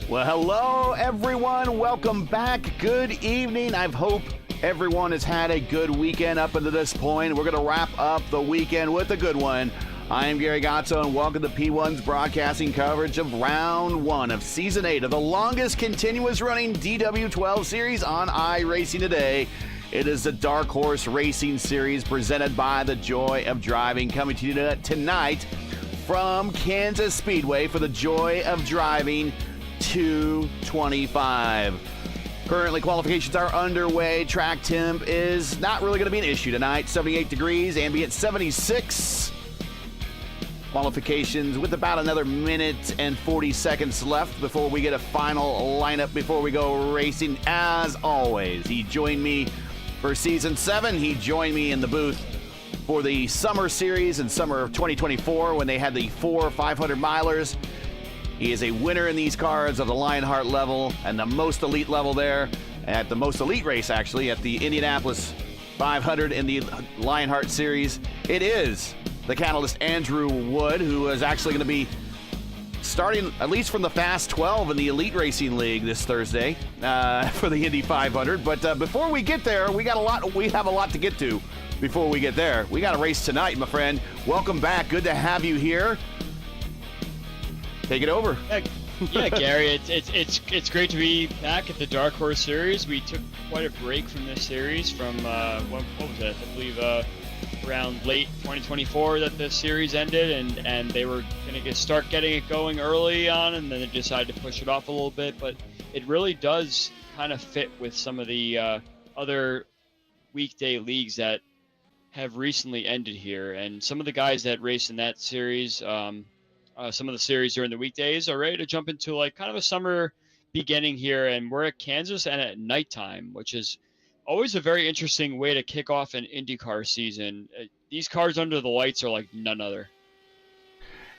Well, hello, everyone. Welcome back. Good evening. I hope everyone has had a good weekend up until this point. We're going to wrap up the weekend with a good one. I am Gary Gatto, and welcome to P1's broadcasting coverage of Round 1 of Season 8 of the longest continuous running DW12 series on iRacing today. It is the Dark Horse Racing Series presented by The Joy of Driving, coming to you tonight from Kansas Speedway for the Joy of Driving 225. Currently, qualifications are underway. Track temp is not really going to be an issue tonight. 78 degrees, ambient 76. Qualifications with about another minute and 40 seconds left before we get a final lineup before we go racing. As always, he joined me for Season 7. He joined me in the booth for the Summer Series in summer of 2024 when they had the 4 500-milers. He is a winner in these cars of the Lionheart level and the most elite level there at the most elite race, actually, at the Indianapolis 500 in the Lionheart Series. It is the catalyst Andrew Wood, who is actually going to be starting at least from the Fast 12 in the Elite Racing League this Thursday for the Indy 500. But before we get there, we have a lot to get to before we get there. We got a race tonight, my friend. Welcome back. Good to have you here. Take it over. Yeah, Gary, it's great to be back at the Dark Horse Series. We took quite a break from this series from what was it? I believe around late 2024 that the series ended, and they were going to start getting it going early on, and then they decided to push it off a little bit. But it really does kind of fit with some of the other weekday leagues that have recently ended here, and some of the guys that race in that series. Some of the series during the weekdays are ready to jump into like kind of a summer beginning here, and we're at Kansas and at nighttime, which is always a very interesting way to kick off an IndyCar season. These cars under the lights are like none other.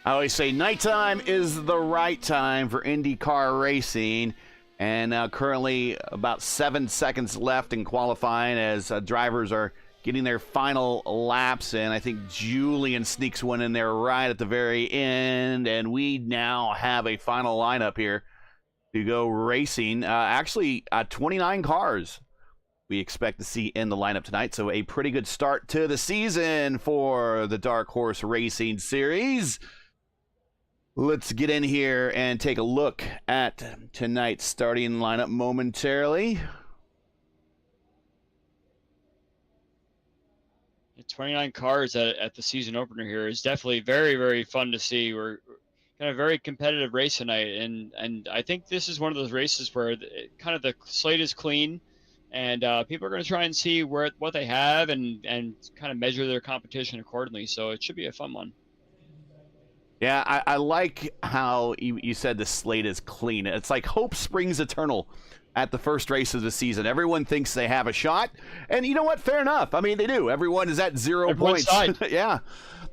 I always say nighttime is the right time for IndyCar racing, and currently about 7 seconds left in qualifying as drivers are getting their final laps, and I think Julian sneaks one in there right at the very end, and we now have a final lineup here to go racing. Actually, 29 cars we expect to see in the lineup tonight, so a pretty good start to the season for the Dark Horse Racing Series. Let's get in here and take a look at tonight's starting lineup momentarily. 29 cars at the season opener here is definitely very, very fun to see. We're kind of very competitive race tonight, and I think this is one of those races where kind of the slate is clean, and people are going to try and see what they have and kind of measure their competition accordingly. So it should be a fun one. Yeah, I like how you said the slate is clean. It's like hope springs eternal at the first race of the season. Everyone thinks they have a shot, and you know what? Fair enough. I mean, they do. Everyone is at 0 points. Yeah,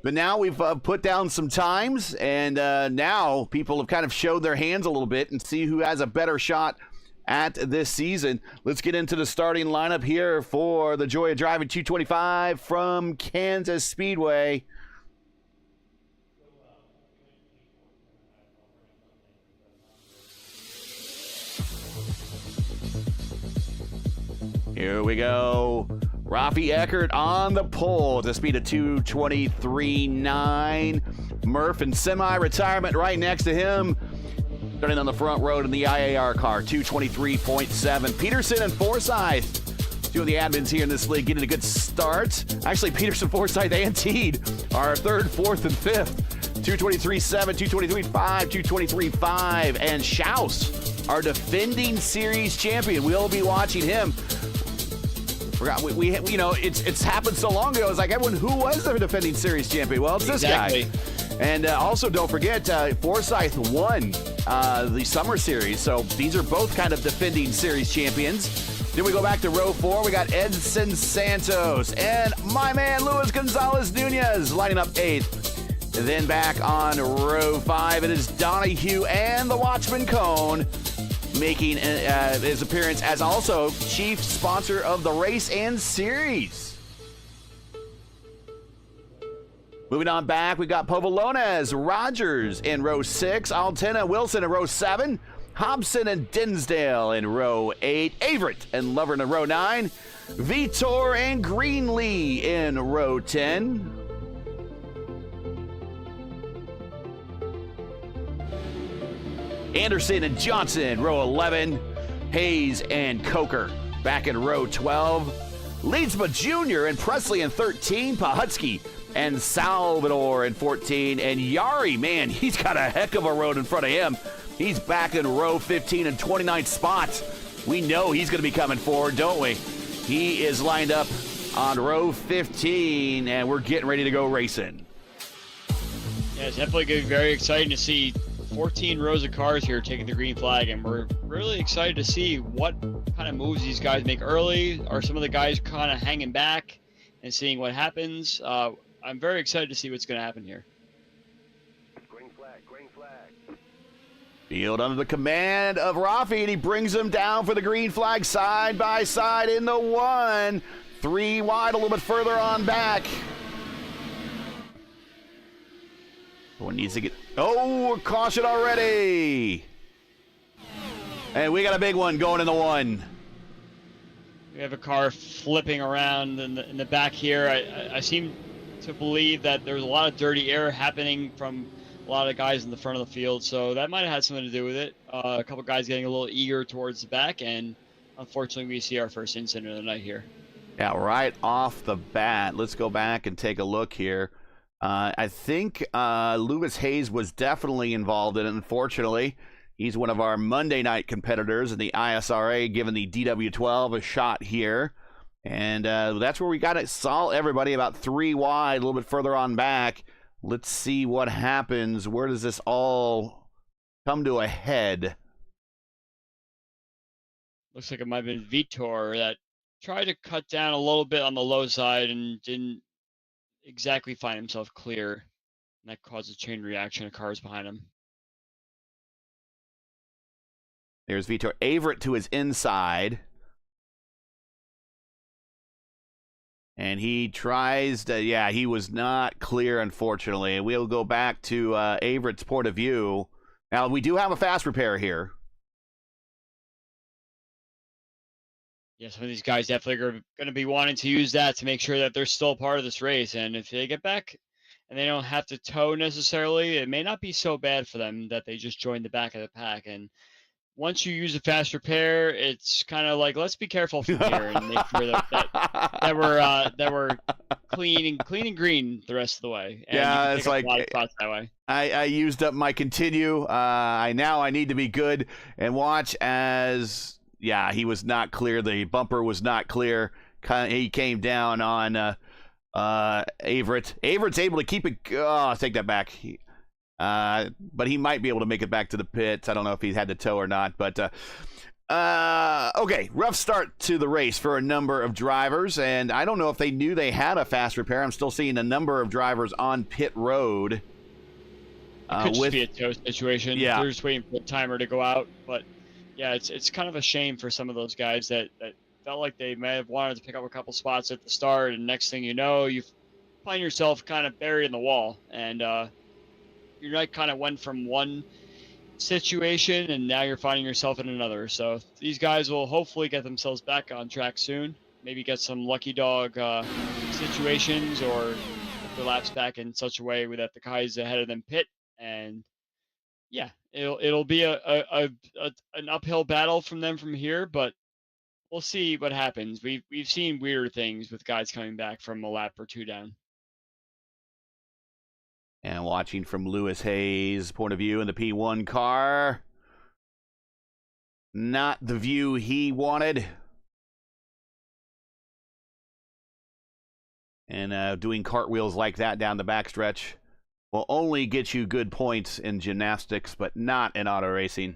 but now we've put down some times, and now people have kind of showed their hands a little bit and see who has a better shot at this season. Let's get into the starting lineup here for the Joy of Driving 225 from Kansas Speedway. Here we go. Rafi Eckert on the pole at the speed of 223.9. Murph in semi-retirement right next to him. Starting on the front road in the IAR car, 223.7. Peterson and Forsyth, two of the admins here in this league, getting a good start. Actually, Peterson, Forsyth, and Teed are third, fourth, and fifth. 223.7, 223.5, 223.5. And Schaus, our defending series champion. We'll be watching him. We you know, it's happened so long ago. It's like everyone, who was the defending series champion? Well, it's this guy. And also, don't forget, Forsyth won the Summer Series. So these are both kind of defending series champions. Then we go back to row 4. We got Edson Santos and my man Luis Gonzalez Nunez lining up 8th. And then back on row 5, it is Donahue and the Watchman Cone making his appearance as also chief sponsor of the race and series. Moving on back, we got Povolones, Rogers in row 6, Altena, Wilson in row 7, Hobson and Dinsdale in row 8. Averett and Lovern in row 9. Vitor and Greenlee in row 10. Anderson and Johnson, row 11. Hayes and Coker back in row 12. Leedsma Jr. and Presley in 13. Pahutsky and Salvador in 14. And Yari, man, he's got a heck of a road in front of him. He's back in row 15 and 29th spot. We know he's going to be coming forward, don't we? He is lined up on row 15, and we're getting ready to go racing. Yeah, it's definitely going to be very exciting to see 14 rows of cars here taking the green flag, and we're really excited to see what kind of moves these guys make early. Are some of the guys kind of hanging back and seeing what happens? I'm very excited to see what's going to happen here. Green flag, green flag. Field under the command of Rafi, and he brings them down for the green flag side by side in the 1. 3 wide, a little bit further on back. One needs to get... Oh, caution already. And we got a big one going in the 1. We have a car flipping around in the back here. I seem to believe that there's a lot of dirty air happening from a lot of guys in the front of the field, so that might have had something to do with it. A couple guys getting a little eager towards the back, and unfortunately we see our first incident of the night here. Yeah, right off the bat. Let's go back and take a look here. I think Lewis Hayes was definitely involved in it, unfortunately. He's one of our Monday night competitors in the ISRA, giving the DW12 a shot here. And that's where we got it. Saw everybody about 3 wide, a little bit further on back. Let's see what happens. Where does this all come to a head? Looks like it might have been Vitor that tried to cut down a little bit on the low side and didn't exactly find himself clear. And that caused a chain reaction of cars behind him. There's Vitor. Averett to his inside. And he tries to, yeah, he was not clear, unfortunately. We'll go back to Averett's point of view. Now, we do have a fast repair here. Yeah, some of these guys definitely are going to be wanting to use that to make sure that they're still part of this race. And if they get back and they don't have to tow necessarily, it may not be so bad for them that they just join the back of the pack. And once you use a fast repair, it's kind of like, let's be careful from here and make sure that we're clean and green the rest of the way. And yeah, it's like a lot of spots that way. I used up my continue. I need to be good, and watch as he was not clear. The bumper was not clear. He came down on Averett. Averett's able to keep it. I'll take that back. But he might be able to make it back to the pits. I don't know if he had to tow or not. But okay, rough start to the race for a number of drivers, and I don't know if they knew they had a fast repair. I'm still seeing a number of drivers on pit road. Could just be a tow situation. Yeah. They're just waiting for the timer to go out. But yeah, it's kind of a shame for some of those guys that felt like they may have wanted to pick up a couple spots at the start, and next thing you know, you find yourself kind of buried in the wall, and your night kind of went from one situation, and now you're finding yourself in another. So these guys will hopefully get themselves back on track soon. Maybe get some lucky dog situations, or the laps back in such a way that the guys ahead of them pit. And yeah, it'll be an uphill battle from them from here, but we'll see what happens. We've seen weirder things with guys coming back from a lap or 2 down. And watching from Lewis Hayes' point of view in the P1 car. Not the view he wanted. And doing cartwheels like that down the backstretch will only get you good points in gymnastics, but not in auto racing.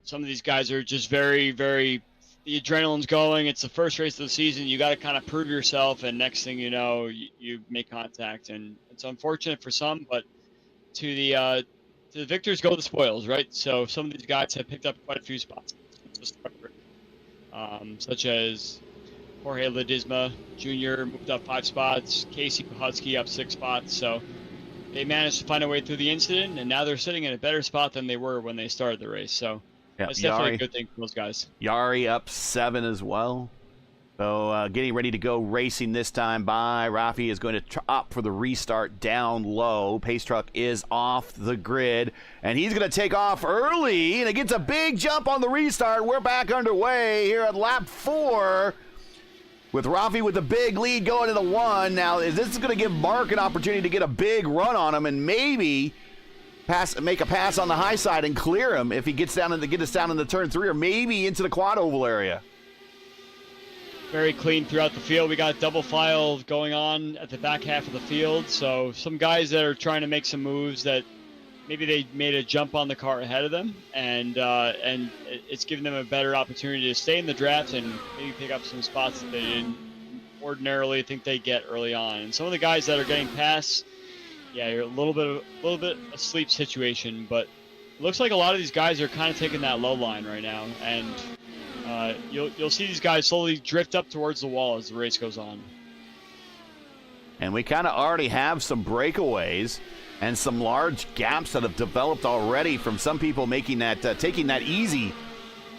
Some of these guys are just very, very, the adrenaline's going. It's the first race of the season. You got to kind of prove yourself, and next thing you know, you make contact. And it's unfortunate for some, but to the victors go the spoils, right? So some of these guys have picked up quite a few spots, such as Jorge Ledesma Jr. moved up 5 spots, Casey Pahutsky up 6 spots. So they managed to find a way through the incident, and now they're sitting in a better spot than they were when they started the race. So that's definitely a good thing for those guys. Yari up 7 as well. So getting ready to go racing this time by. Rafi is going to opt for the restart down low. Pace truck is off the grid, and he's going to take off early, and it gets a big jump on the restart. We're back underway here at lap 4 with Rafi with the big lead going to the 1. Now, this is going to give Mark an opportunity to get a big run on him and maybe make a pass on the high side and clear him if he gets us down in the turn 3 or maybe into the quad oval area. Very clean throughout the field. We got double file going on at the back half of the field. So some guys that are trying to make some moves that maybe they made a jump on the car ahead of them, and it's giving them a better opportunity to stay in the draft and maybe pick up some spots that they didn't ordinarily think they'd get early on. And some of the guys that are getting past, yeah, you're a little bit a sleep situation, but it looks like a lot of these guys are kind of taking that low line right now, and you'll see these guys slowly drift up towards the wall as the race goes on. And we kind of already have some breakaways and some large gaps that have developed already from some people making that taking that easy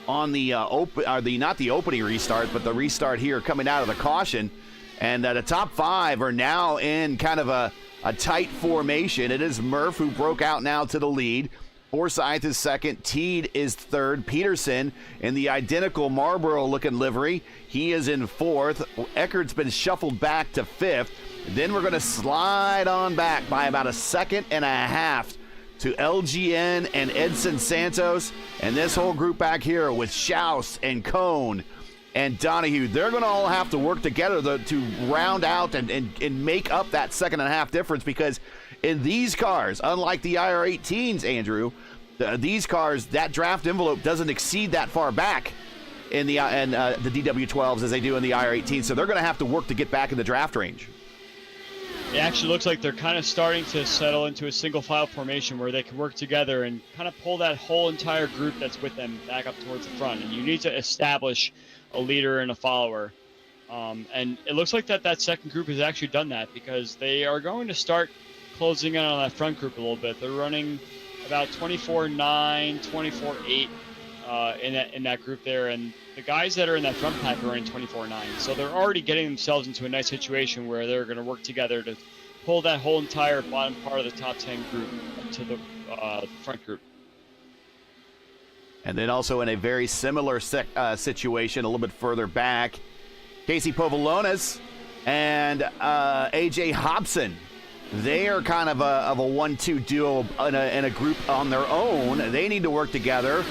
on the not the opening restart, but the restart here coming out of the caution. And the top 5 are now in kind of a tight formation. It is Murph who broke out now to the lead. Forsyth is second. Teed is third. Peterson in the identical Marlboro-looking livery. He is in 4th. Eckert's been shuffled back to 5th. Then we're going to slide on back by about a second and a half to LGN and Edson Santos. And this whole group back here with Schaus and Cohn and Donahue, they're going to all have to work together to round out and make up that second and a half difference, because in these cars, unlike the IR18s, Andrew, these cars, that draft envelope doesn't exceed that far back in the DW12s as they do in the IR18s. So they're going to have to work to get back in the draft range. It actually looks like they're kind of starting to settle into a single file formation where they can work together and kind of pull that whole entire group that's with them back up towards the front. And you need to establish a leader and a follower. And it looks like that second group has actually done that, because they are going to start closing in on that front group a little bit. They're running about 24-9, 24-8 in that group there, and the guys that are in that front pack are running 24-9. So they're already getting themselves into a nice situation where they're going to work together to pull that whole entire bottom part of the top 10 group up to the front group. And then also in a very similar situation a little bit further back, Casey Povolones and AJ Hobson. They are kind of a 1-2 duo in a group on their own. They need to work together.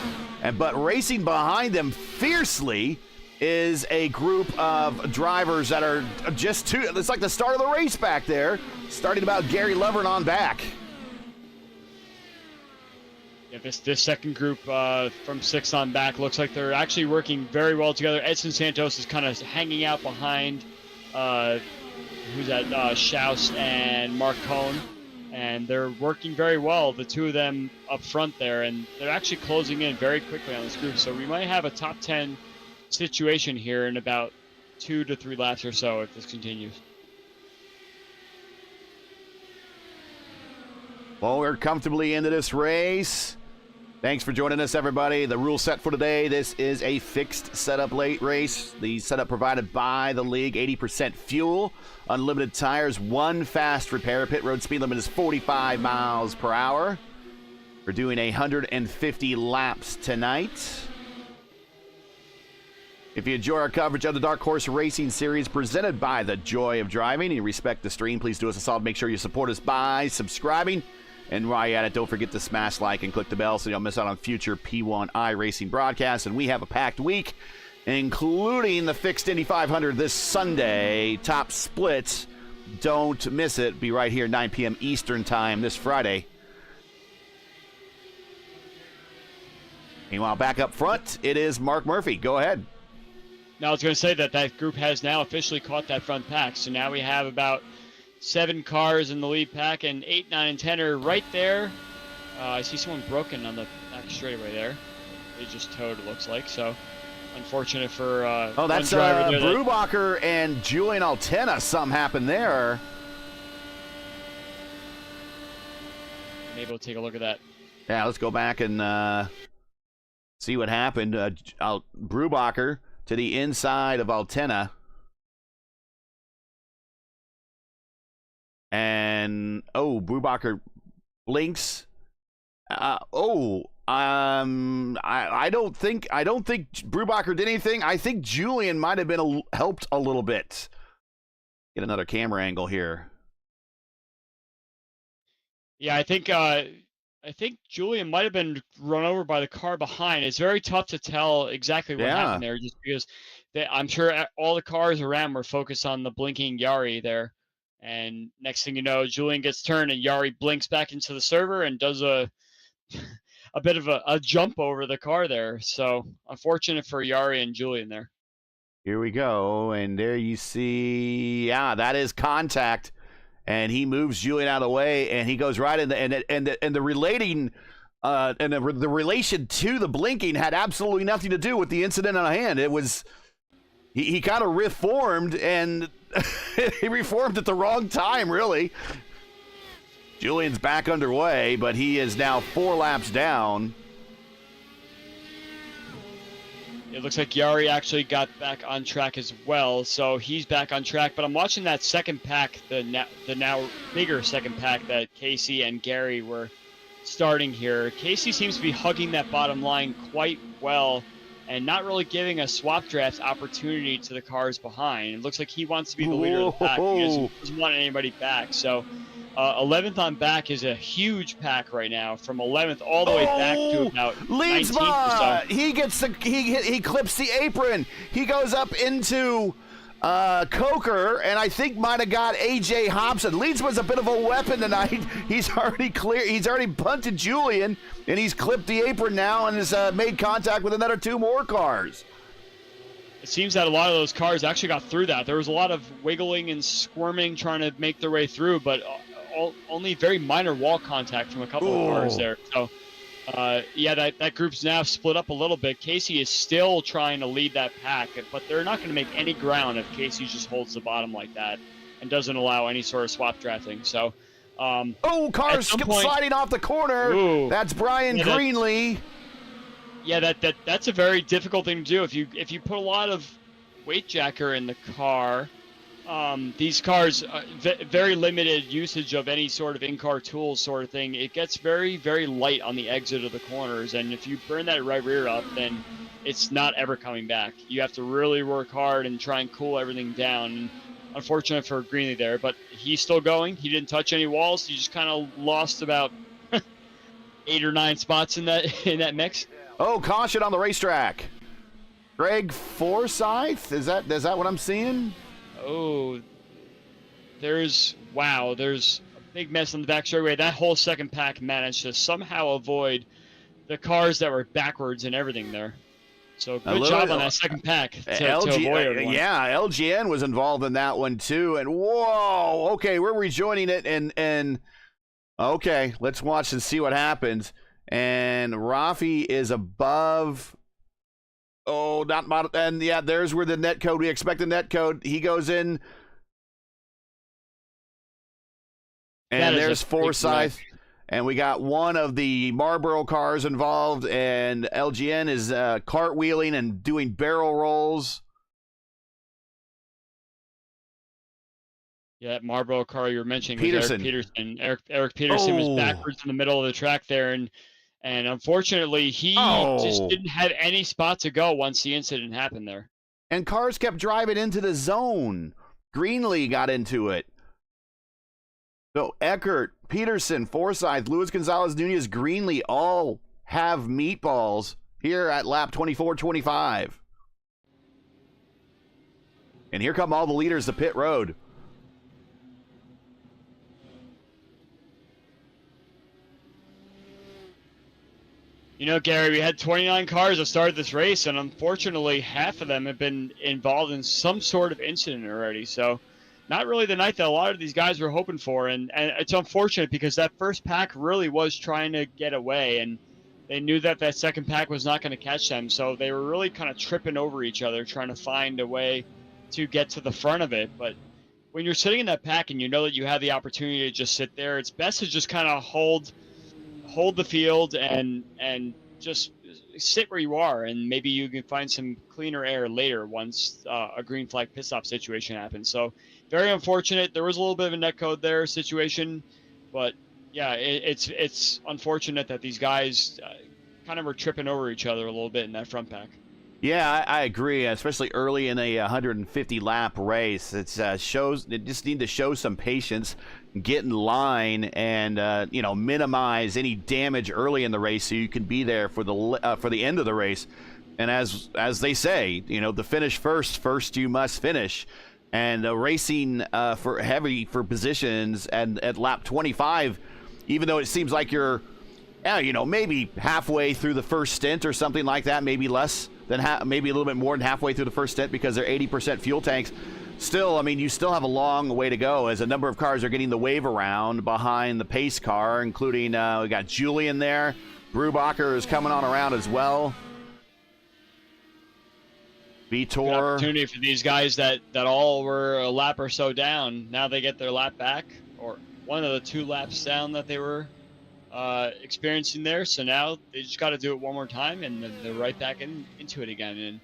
But racing behind them fiercely is a group of drivers that are just two. It's like the start of the race back there, starting about Gary Lovern on back. Yeah, this second group from 6 on back looks like they're actually working very well together. Edson Santos is kind of hanging out behind who's that? Schaus and Mark Cohn, and they're working very well, the two of them up front there, and they're actually closing in very quickly on this group. So we might have a top 10 situation here in about 2 to 3 laps or so if this continues. Well, we're comfortably into this race. Thanks for joining us, everybody. The rule set for today, this is a fixed setup late race. The setup provided by the league, 80% fuel, unlimited tires, 1 fast repair. Pit road speed limit is 45 miles per hour. We're doing 150 laps tonight. If you enjoy our coverage of the Dark Horse Racing Series presented by The Joy of Driving and you respect the stream, please do us a solid. Make sure you support us by subscribing. And while you're at it, don't forget to smash like and click the bell so you don't miss out on future P1 iRacing broadcasts. And we have a packed week, including the fixed Indy 500 this Sunday. Top split. Don't miss it. Be right here, 9 p.m. Eastern Time this Friday. Meanwhile, back up front, it is Mark Murphy. Go ahead. Now, I was going to say that group has now officially caught that front pack. So now we have about 7 cars in the lead pack, and 8, 9, and 10 are right there. I see someone broken on the back straightaway there. They just towed, it looks like. So unfortunate for oh, that's one driver there. Brubacher and Julian Altena. Something happened there. maybe we'll take a look at that. Yeah, let's go back and see what happened. Brubacher to the inside of Altena. And, Brubacher blinks. I don't think Brubacher did anything. I think Julian might have been helped a little bit. Get another camera angle here. Yeah, I think Julian might have been run over by the car behind. It's very tough to tell exactly what happened there, just because I'm sure all the cars around were focused on the blinking Yari there. And next thing you know, Julian gets turned and Yari blinks back into the server and does a bit of a jump over the car there. So unfortunate for Yari and Julian there. Here we go, and there you see, that is contact, and he moves Julian out of the way, and he goes right in the relating, and the relation to the blinking had absolutely nothing to do with the incident on hand. It was he kind of reformed, and he reformed at the wrong time, really. Julian's back underway, but he is now 4 laps down. It looks like Yari actually got back on track as well, so he's back on track. But I'm watching that second pack, the now bigger second pack that Casey and Gary were starting here. Casey seems to be hugging that bottom line quite well and not really giving a swap draft opportunity to the cars behind. It looks like he wants to be the leader of the pack. He doesn't want anybody back. So 11th on back is a huge pack right now, from 11th all the way back to about 19th or so. He clips the apron. He goes up into Coker, and I think might have got AJ Hobson. Leedsman's a bit of a weapon tonight. He's already punted Julian, and he's clipped the apron now and has made contact with another 2 more cars. It seems that a lot of those cars actually got through that. There was a lot of wiggling and squirming trying to make their way through, but only very minor wall contact from a couple of cars there. So, that group's now split up a little bit. Casey is still trying to lead that pack, but they're not going to make any ground if Casey just holds the bottom like that and doesn't allow any sort of swap drafting. So, cars sliding off the corner. Ooh, that's Brian Greenlee. That's a very difficult thing to do. If you put a lot of weight jacker in the car, these cars, very limited usage of any sort of in-car tools sort of thing. It gets very, very light on the exit of the corners, and if you burn that right rear up, then it's not ever coming back. You have to really work hard and try and cool everything down. And unfortunate for Greenlee there, but he's still going. He didn't touch any walls. He just kind of lost about 8 or 9 spots in that mix. Caution on the racetrack. Greg Forsyth, is that what I'm seeing? There's a big mess on the back straightaway. That whole second pack managed to somehow avoid the cars that were backwards and everything there. So good job on that second pack to avoid everyone. Yeah, LGN was involved in that one too. And whoa, okay, we're rejoining it, and okay, let's watch and see what happens. And Rafi is above. Not model. And yeah, there's where the net code. We expect the net code. He goes in. And there's Forsyth. And we got one of the Marlboro cars involved. And LGN is cartwheeling and doing barrel rolls. Yeah, that Marlboro car you were mentioning Peterson. was Eric Peterson. Eric Peterson was backwards in the middle of the track there. And unfortunately, he just didn't have any spot to go once the incident happened there. And cars kept driving into the zone. Greenlee got into it. So Eckert, Peterson, Forsyth, Luis Gonzalez, Nunez, Greenlee all have meatballs here at lap 24-25. And here come all the leaders to pit road. You know, Gary, we had 29 cars that started this race, and unfortunately, half of them have been involved in some sort of incident already. So, not really the night that a lot of these guys were hoping for. And it's unfortunate because that first pack really was trying to get away, and they knew that second pack was not going to catch them. So, they were really kind of tripping over each other, trying to find a way to get to the front of it. But when you're sitting in that pack and you know that you have the opportunity to just sit there, it's best to just kind of hold hold the field and just sit where you are, and maybe you can find some cleaner air later once a green flag pit stop situation happens. So very unfortunate. There was a little bit of a netcode there situation, but yeah, it's unfortunate that these guys kind of were tripping over each other a little bit in that front pack. Yeah, I agree, especially early in a 150 lap race. It just need to show some patience, get in line, and minimize any damage early in the race so you can be there for the end of the race. And as they say, the finish first you must finish. And racing for positions and at lap 25, even though it seems like you're maybe halfway through the first stint or something like that, maybe less than maybe a little bit more than halfway through the first stint because they're 80% fuel tanks. Still, I mean, you still have a long way to go as a number of cars are getting the wave around behind the pace car, including we got Julian there. Brubacher is coming on around as well. Vitor. Good opportunity for these guys that all were a lap or so down. Now they get their lap back, or one of the 2 laps down that they were experiencing there. So now they just got to do it one more time, and then they're right back into it again. And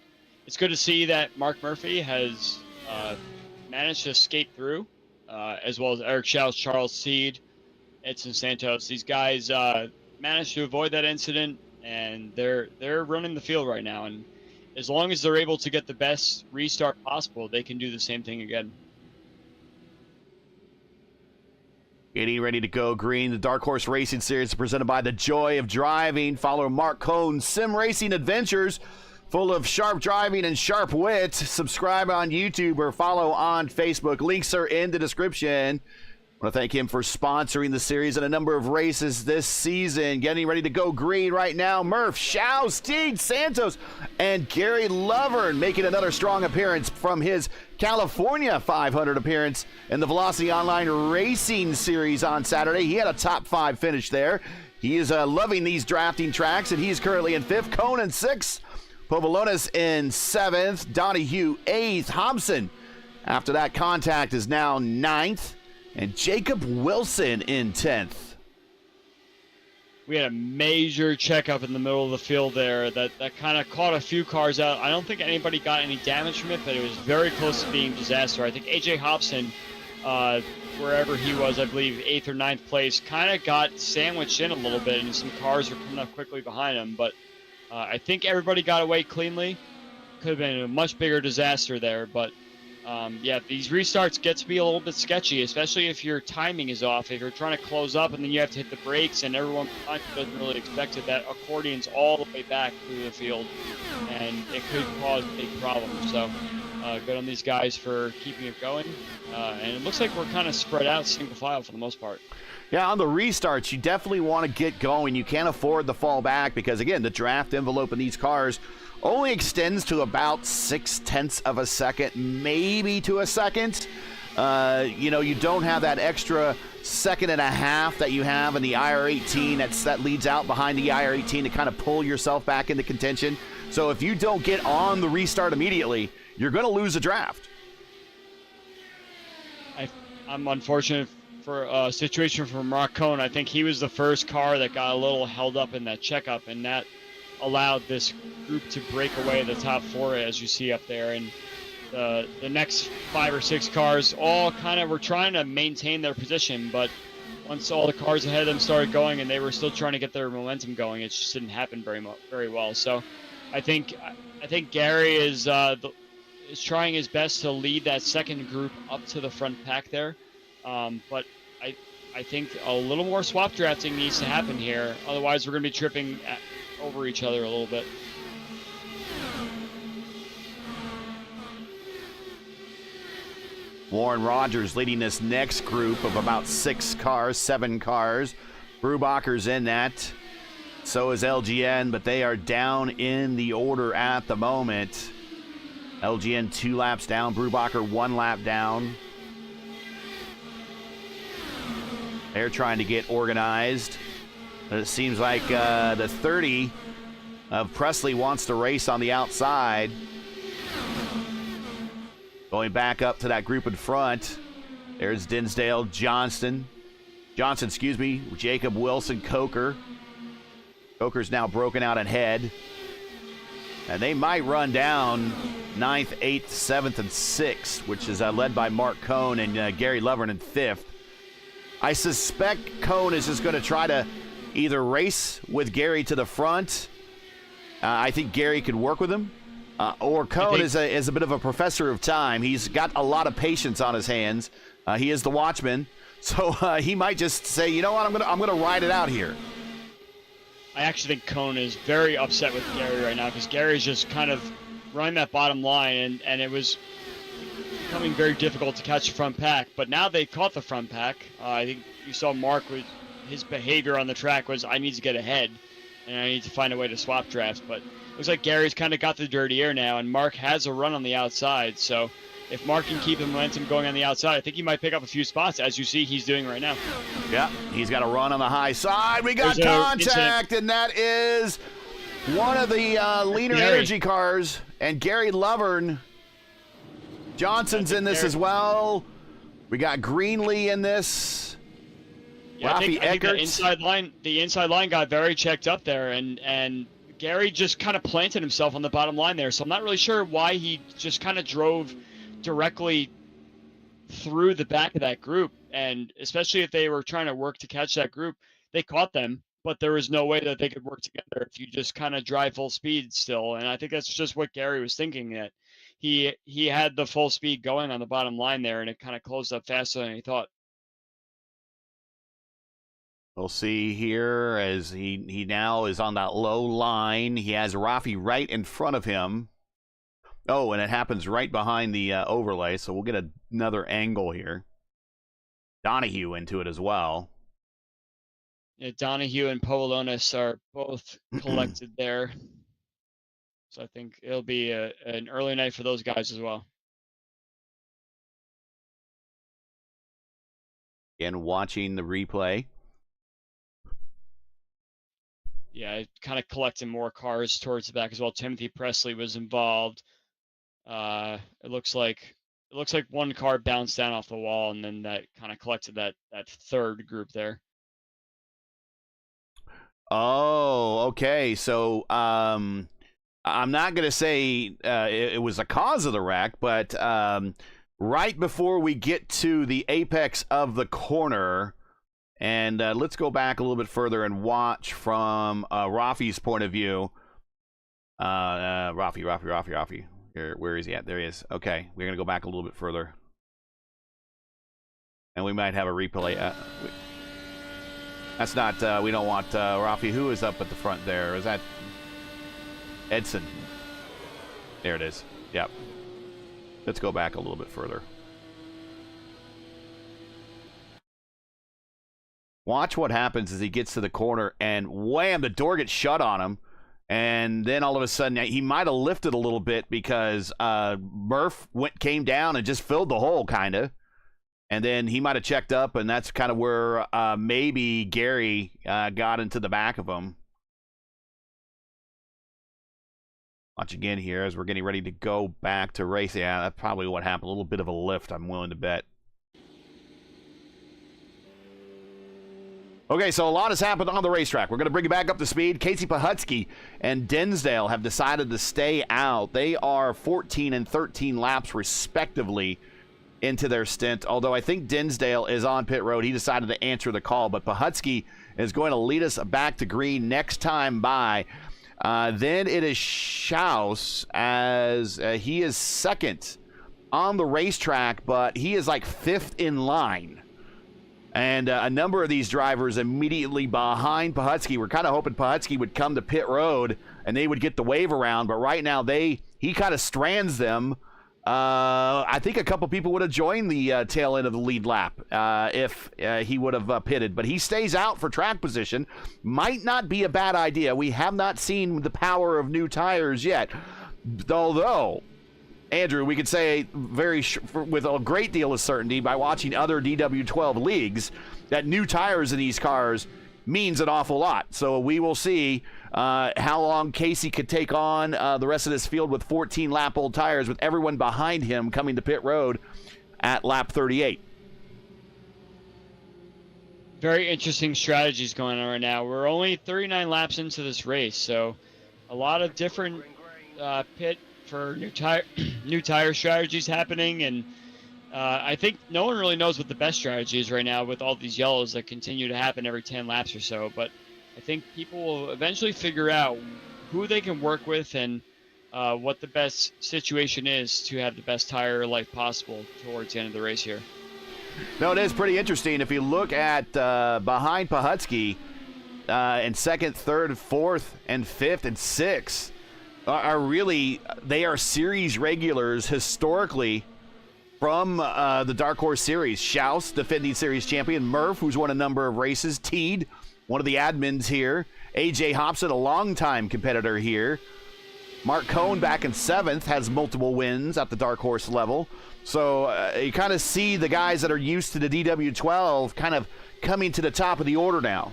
it's good to see that Mark Murphy has managed to skate through, as well as Eric Schaus, Charles Seed, Edson Santos. These guys managed to avoid that incident, and they're running the field right now. And as long as they're able to get the best restart possible, they can do the same thing again. Getting ready to go green. The Dark Horse Racing Series is presented by The Joy of Driving. Follow Mark Cohn's Sim Racing Adventures, full of sharp driving and sharp wit. Subscribe on YouTube or follow on Facebook. Links are in the description. I want to thank him for sponsoring the series and a number of races this season. Getting ready to go green right now. Murph, Schaus, Steed, Santos, and Gary Lovern making another strong appearance from his California 500 appearance in the Velocity Online Racing Series on Saturday. He had a top 5 finish there. He is loving these drafting tracks, and he's currently in 5th. Cohn in 6th. Povolonis in 7th. Donahue 8th. Hobson, after that contact, is now 9th. And Jacob Wilson in 10th. We had a major checkup in the middle of the field there that kind of caught a few cars out. I don't think anybody got any damage from it, but it was very close to being disaster. I think A.J. Hobson, wherever he was, I believe 8th or 9th place, kind of got sandwiched in a little bit, and some cars were coming up quickly behind him. But I think everybody got away cleanly. Could have been a much bigger disaster there, but yeah, these restarts get to be a little bit sketchy, especially if your timing is off. If you're trying to close up and then you have to hit the brakes, and everyone doesn't really expect it, that accordion's all the way back through the field, and it could cause big problems. So good on these guys for keeping it going. And it looks like we're kind of spread out single file for the most part. Yeah, on the restarts, you definitely want to get going. You can't afford the fall back because, again, the draft envelope in these cars only extends to about 0.6 of a second, maybe to a second. You don't have that extra 1.5 seconds that you have in the IR18 that leads out behind the IR18 to kind of pull yourself back into contention. So if you don't get on the restart immediately, you're going to lose a draft. I'm unfortunate for a situation for Mark Cohn. I think he was the first car that got a little held up in that checkup, and that allowed this group to break away the top 4, as you see up there. And the next 5 or 6 cars all kind of were trying to maintain their position, but once all the cars ahead of them started going and they were still trying to get their momentum going, it just didn't happen very well. So I think Gary is trying his best to lead that second group up to the front pack there, but I think a little more swap drafting needs to happen here. Otherwise, we're going to be tripping over each other a little bit. Warren Rogers leading this next group of about 7 cars. Brubacher's in that. So is LGN, but they are down in the order at the moment. LGN 2 laps down, Brubacher 1 lap down. They're trying to get organized. But it seems like the 30 of Presley wants to race on the outside. Going back up to that group in front. There's Dinsdale, Johnson, Jacob Wilson, Coker. Coker's now broken out ahead. And they might run down 9th, 8th, 7th, and 6th, which is led by Mark Cohn and Gary Lovern in 5th. I suspect Cohn is just going to try to either race with Gary to the front. I think Gary could work with him. Or Cohn is a bit of a professor of time. He's got a lot of patience on his hands. He is the watchman. So he might just say, you know what, I'm gonna ride it out here. I actually think Cohn is very upset with Gary right now because Gary's just kind of running that bottom line, and it was becoming very difficult to catch the front pack. But now they caught the front pack. I think you saw Mark with his behavior on the track was, I need to get ahead, and I need to find a way to swap drafts. But it looks like Gary's kind of got the dirty air now, and Mark has a run on the outside. So if Mark can keep the momentum going on the outside, I think he might pick up a few spots, as you see he's doing right now. Yeah, he's got a run on the high side. We got contact, and that is one of the leaner energy cars, and Gary Lovern. Johnson's in this as well. We got Greenlee in this. Yeah, I think the inside line got very checked up there, and Gary just kind of planted himself on the bottom line there. So I'm not really sure why he just kind of drove directly through the back of that group, and especially if they were trying to work to catch that group, they caught them, but there was no way that they could work together if you just kind of drive full speed still. And I think that's just what Gary was thinking, that he had the full speed going on the bottom line there, and it kind of closed up faster than he thought. We'll see here as he now is on that low line. He has Rafi right in front of him. Oh, and it happens right behind the overlay, so we'll get another angle here. Donahue into it as well. Yeah, Donahue and Povolonis are both collected there. So I think it'll be an early night for those guys as well. Again, watching the replay. Yeah, kind of collecting more cars towards the back as well. Timothy Presley was involved. It looks like one car bounced down off the wall, and then that kind of collected that third group there. Oh, okay. So I'm not going to say it was the cause of the wreck, but right before we get to the apex of the corner, and let's go back a little bit further and watch from Rafi's point of view. Rafi. Where is he at? There he is. Okay, we're going to go back a little bit further. And we might have a replay. That's not, we don't want Rafi. Who is up at the front there? Is that Edson? There it is. Yep. Let's go back a little bit further. Watch what happens as he gets to the corner, and wham, the door gets shut on him. And then all of a sudden, he might have lifted a little bit because Murph came down and just filled the hole, kind of. And then he might have checked up, and that's kind of where maybe Gary got into the back of him. Watch again here as we're getting ready to go back to race. Yeah, that's probably what happened. A little bit of a lift, I'm willing to bet. Okay, so a lot has happened on the racetrack. We're going to bring you back up to speed. Casey Pahutsky and Dinsdale have decided to stay out. They are 14 and 13 laps, respectively, into their stint. Although I think Dinsdale is on pit road. He decided to answer the call. But Pahutsky is going to lead us back to green next time by. Then it is Schaus, as he is second on the racetrack, but he is like fifth in line. And a number of these drivers immediately behind Pahutsky. We're kind of hoping Pahutsky would come to pit road and they would get the wave around. But right now, he kind of strands them. I think a couple people would have joined the tail end of the lead lap if he would have pitted. But he stays out for track position. Might not be a bad idea. We have not seen the power of new tires yet. Although, Andrew, we could say with a great deal of certainty by watching other DW12 leagues that new tires in these cars means an awful lot. So we will see how long Casey could take on the rest of this field with 14-lap-old tires with everyone behind him coming to pit road at lap 38. Very interesting strategies going on right now. We're only 39 laps into this race, so a lot of different pit for new tire new tire strategies happening, and I think no one really knows what the best strategy is right now with all these yellows that continue to happen every 10 laps or so. But I think people will eventually figure out who they can work with and what the best situation is to have the best tire life possible towards the end of the race here. No, it is pretty interesting. If you look at behind Pahutsky in second, third, fourth, and fifth, and sixth are really, they are series regulars historically from the Dark Horse Series. Schaus, defending series champion. Murph, who's won a number of races. Teed, one of the admins here. AJ Hobson, a longtime competitor here. Mark Cohn back in seventh, has multiple wins at the Dark Horse level. So you kind of see the guys that are used to the DW12 kind of coming to the top of the order now.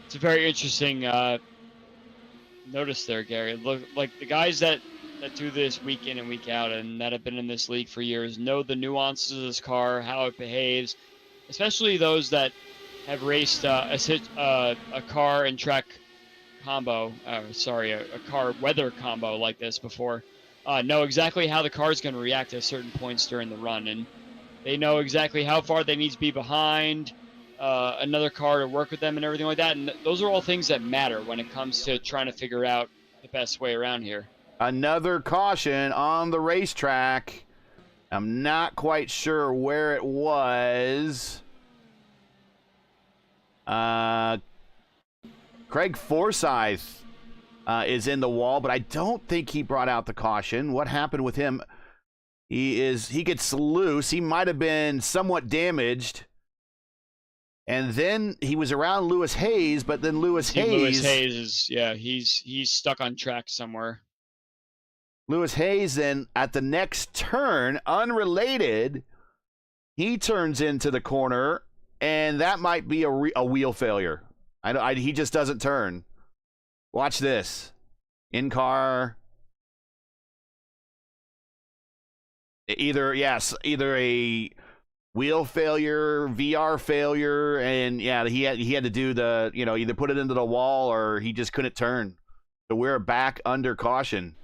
It's a very interesting notice there, Gary. Look, like the guys that do this week in and week out and that have been in this league for years know the nuances of this car, how it behaves, especially those that have raced a car and track combo, a car weather combo like this before, know exactly how the car is going to react at certain points during the run, and they know exactly how far they need to be behind another car to work with them and everything like that. And those are all things that matter when it comes to trying to figure out the best way around here. Another caution on the racetrack. I'm not quite sure where it was. Craig Forsyth is in the wall, but I don't think he brought out the caution. What happened with him? He gets loose. He might have been somewhat damaged. And then he was around Lewis Hayes, but then Lewis Hayes is, he's stuck on track somewhere. Lewis Hayes then at the next turn, unrelated, he turns into the corner, and that might be a wheel failure. He just doesn't turn. Watch this. In-car. Either a wheel failure, VR failure, and yeah, he had to do the, either put it into the wall or he just couldn't turn. So we're back under caution.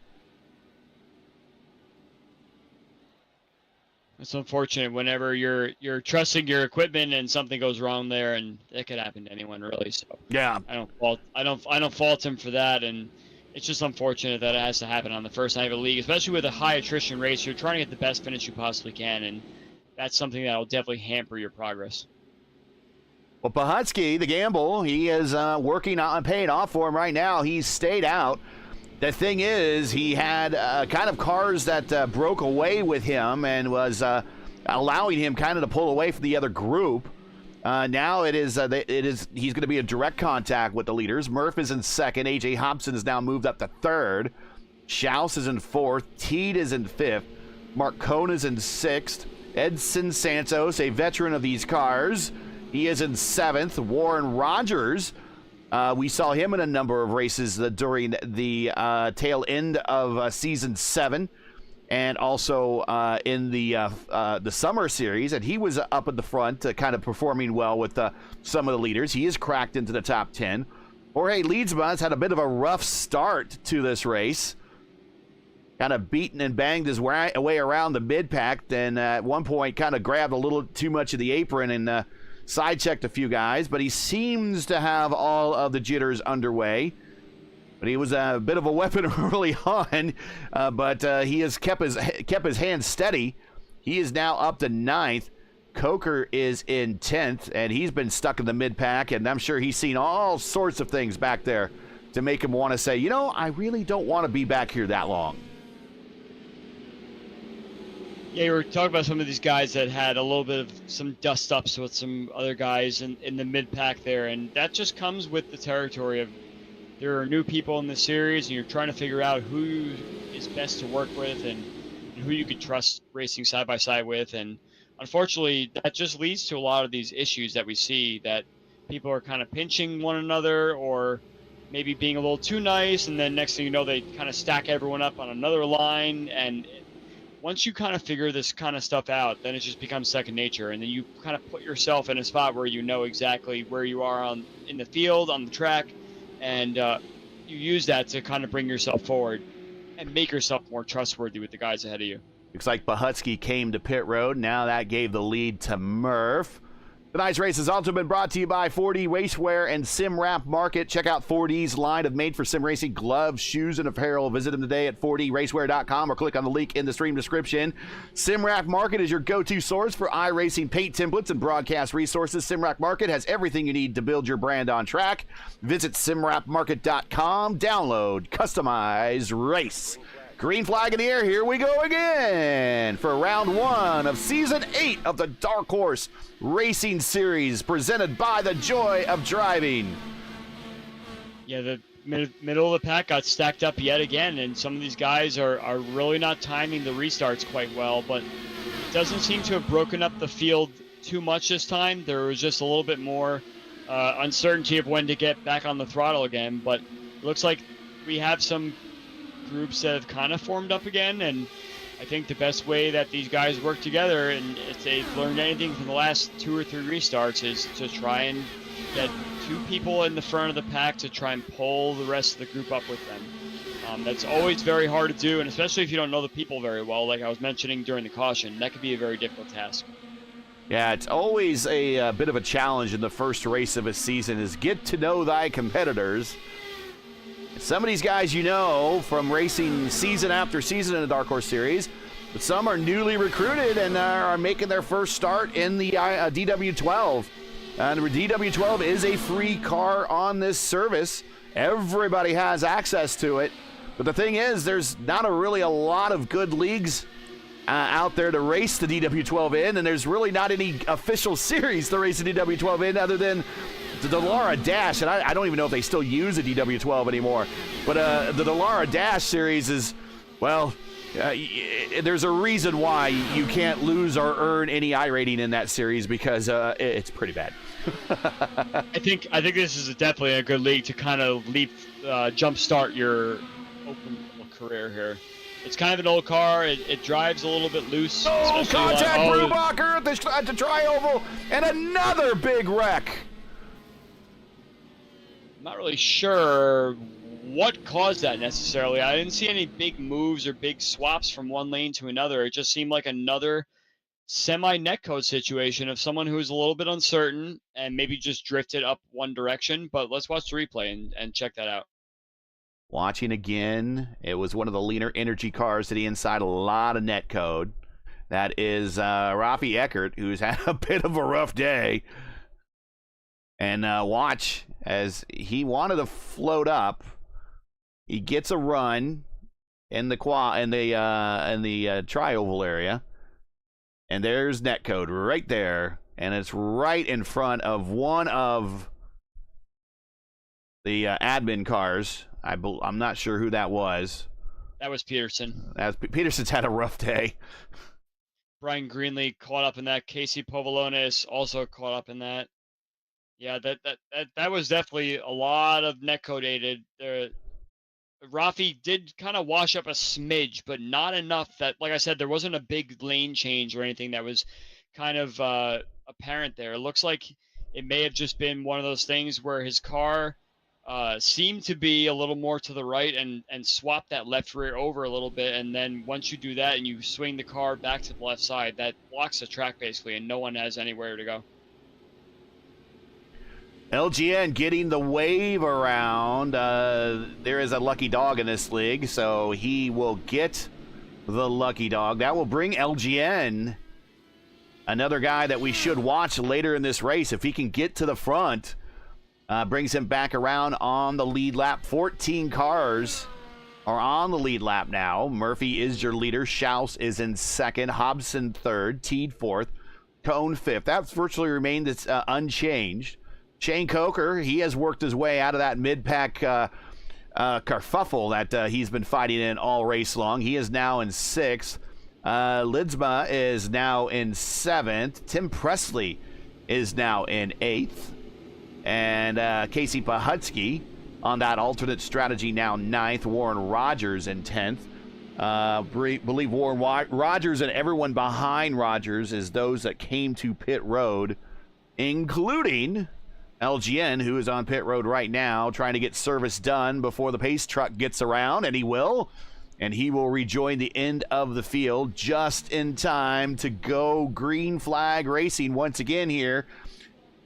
It's unfortunate whenever you're trusting your equipment and something goes wrong there, and it could happen to anyone really. So yeah, I don't fault him for that, and it's just unfortunate that it has to happen on the first night of a league, especially with a high attrition race. You're trying to get the best finish you possibly can, and that's something that will definitely hamper your progress. Well, Pahutsky, the gamble, he is working on paying off for him right now. He's stayed out. The thing is, he had kind of cars that broke away with him and was allowing him kind of to pull away from the other group. Now he's going to be in direct contact with the leaders. Murph is in second. AJ Hobson has now moved up to third. Schaus is in fourth. Teed is in fifth. Mark Cohn is in sixth. Edson Santos, a veteran of these cars, he is in seventh. Warren Rogers, we saw him in a number of races during the tail end of season 7, and also in the summer series, and he was up at the front, kind of performing well with some of the leaders. He is cracked into the top 10. Jorge Leedsma has had a bit of a rough start to this race. Kind of beaten and banged his way around the mid-pack, then at one point kind of grabbed a little too much of the apron and side-checked a few guys, but he seems to have all of the jitters underway. But he was a bit of a weapon early on, but he has kept his hand steady. He is now up to 9th. Coker is in 10th, and he's been stuck in the mid-pack, and I'm sure he's seen all sorts of things back there to make him want to say, I really don't want to be back here that long. Yeah, you were talking about some of these guys that had a little bit of some dust-ups with some other guys in the mid-pack there, and that just comes with the territory of there are new people in the series, and you're trying to figure out who is best to work with and who you could trust racing side-by-side with, and unfortunately, that just leads to a lot of these issues that we see, that people are kind of pinching one another or maybe being a little too nice, and then next thing you know, they kind of stack everyone up on another line, and once you kind of figure this kind of stuff out, then it just becomes second nature, and then you kind of put yourself in a spot where you know exactly where you are in the field, on the track, and you use that to kind of bring yourself forward and make yourself more trustworthy with the guys ahead of you. Looks like Bahutsky came to pit road. Now that gave the lead to Murph. Tonight's race has also been brought to you by 4D Racewear and SimWrap Market. Check out 4D's line of made-for-sim racing gloves, shoes, and apparel. Visit them today at 4dracewear.com or click on the link in the stream description. SimWrap Market is your go-to source for iRacing paint templates and broadcast resources. SimWrap Market has everything you need to build your brand on track. Visit simwrapmarket.com. Download, customize, race. Green flag in the air, here we go again for round 1 of season 8 of the Dark Horse Racing Series, presented by the Joy of Driving. Yeah, the middle of the pack got stacked up yet again, and some of these guys are really not timing the restarts quite well, but it doesn't seem to have broken up the field too much this time. There was just a little bit more uncertainty of when to get back on the throttle again, but it looks like we have some groups that have kind of formed up again, and I think the best way that these guys work together, and if they've learned anything from the last 2 or 3 restarts, is to try and get 2 people in the front of the pack to try and pull the rest of the group up with them. That's always very hard to do, and especially if you don't know the people very well, like I was mentioning during the caution, that could be a very difficult task. Yeah, it's always a bit of a challenge in the first race of a season, is get to know thy competitors. Some of these guys you know from racing season after season in the Dark Horse Series, but some are newly recruited and are making their first start in the DW12. And the DW12 is a free car on this service. Everybody has access to it. But the thing is, there's not really a lot of good leagues out there to race the DW12 in, and there's really not any official series to race the DW12 in other than the Dallara Dash, and I don't even know if they still use a DW12 anymore. But the Dallara Dash series is, well, there's a reason why you can't lose or earn any iRating in that series, because it's pretty bad. I think this is definitely a good league to kind of jumpstart your open career here. It's kind of an old car. It drives a little bit loose. Oh, contact Brubacher at the tri-oval, and another big wreck. I'm not really sure what caused that necessarily. I didn't see any big moves or big swaps from one lane to another. It just seemed like another semi-netcode situation of someone who was a little bit uncertain and maybe just drifted up one direction. But let's watch the replay and check that out. Watching again, it was one of the leaner energy cars to the inside, a lot of netcode. That is Rafi Eckert, who's had a bit of a rough day. And watch, as he wanted to float up, he gets a run in the tri-oval area, and there's netcode right there, and it's right in front of one of the admin cars. I'm not sure who that was. That was Peterson. Peterson's had a rough day. Brian Greenlee caught up in that. Casey Povolonis also caught up in that. Yeah, that was definitely a lot of netcode aided. Rafi did kind of wash up a smidge, but not enough that, like I said, there wasn't a big lane change or anything that was kind of apparent there. It looks like it may have just been one of those things where his car seemed to be a little more to the right and swap that left rear over a little bit, and then once you do that and you swing the car back to the left side, that blocks the track basically, and no one has anywhere to go. LGN getting the wave around. There is a lucky dog in this league, so he will get the lucky dog. That will bring LGN, another guy that we should watch later in this race. If he can get to the front, brings him back around on the lead lap. 14 cars are on the lead lap now. Murphy is your leader. Schaus is in second. Hobson third. Teed fourth. Cone fifth. That's virtually remained unchanged. Shane Coker, he has worked his way out of that mid-pack kerfuffle that he's been fighting in all race long. He is now in sixth. Lidsma is now in seventh. Tim Presley is now in eighth. And Casey Pahutsky on that alternate strategy now ninth. Warren Rogers in 10th. Believe Warren Rogers and everyone behind Rogers is those that came to pit road, including LGN, who is on pit road right now, trying to get service done before the pace truck gets around, and he will. And he will rejoin the end of the field just in time to go green flag racing once again here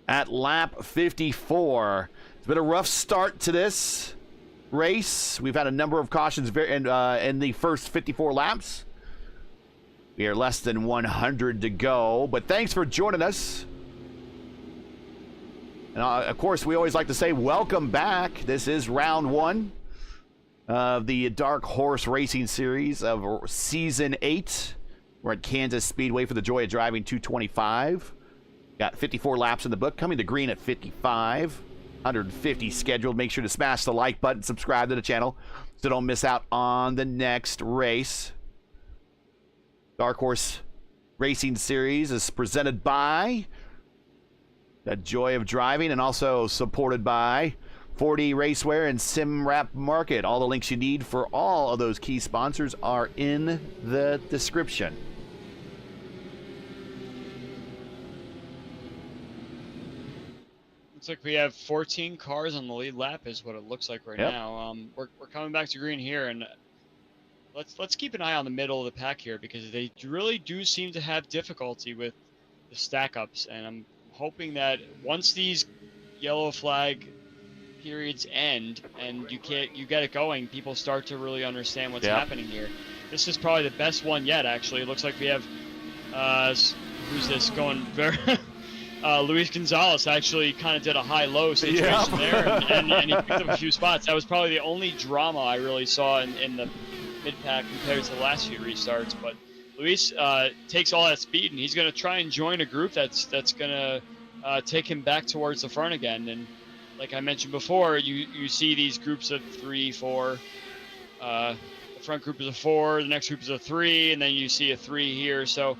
at lap 54. It's been a rough start to this race. We've had a number of cautions in the first 54 laps. We are less than 100 to go, but thanks for joining us. And of course, we always like to say welcome back. This is round one of the Dark Horse Racing Series of Season 8. We're at Kansas Speedway for the Joy of Driving 225. Got 54 laps in the book, coming to green at 55. 150 scheduled. Make sure to smash the like button, subscribe to the channel so don't miss out on the next race. Dark Horse Racing Series is presented by the Joy of Driving and also supported by 4D Racewear and SimWrap Market. All the links you need for all of those key sponsors are in the description. Looks like we have 14 cars on the lead lap is what it looks like right now. We're coming back to green here, and let's keep an eye on the middle of the pack here because they really do seem to have difficulty with the stack ups, and I'm hoping that once these yellow flag periods end and you get it going, people start to really understand what's happening here. This is probably the best one yet, actually. It looks like we have who's this going very Luis Gonzalez actually kind of did a high-low situation there, and he picked up a few spots. That was probably the only drama I really saw in the mid-pack compared to the last few restarts. But Luis takes all that speed, and he's going to try and join a group that's going to take him back towards the front again. And like I mentioned before, you see these groups of 3, 4. The front group is a 4, the next group is a 3, and then you see a 3 here. So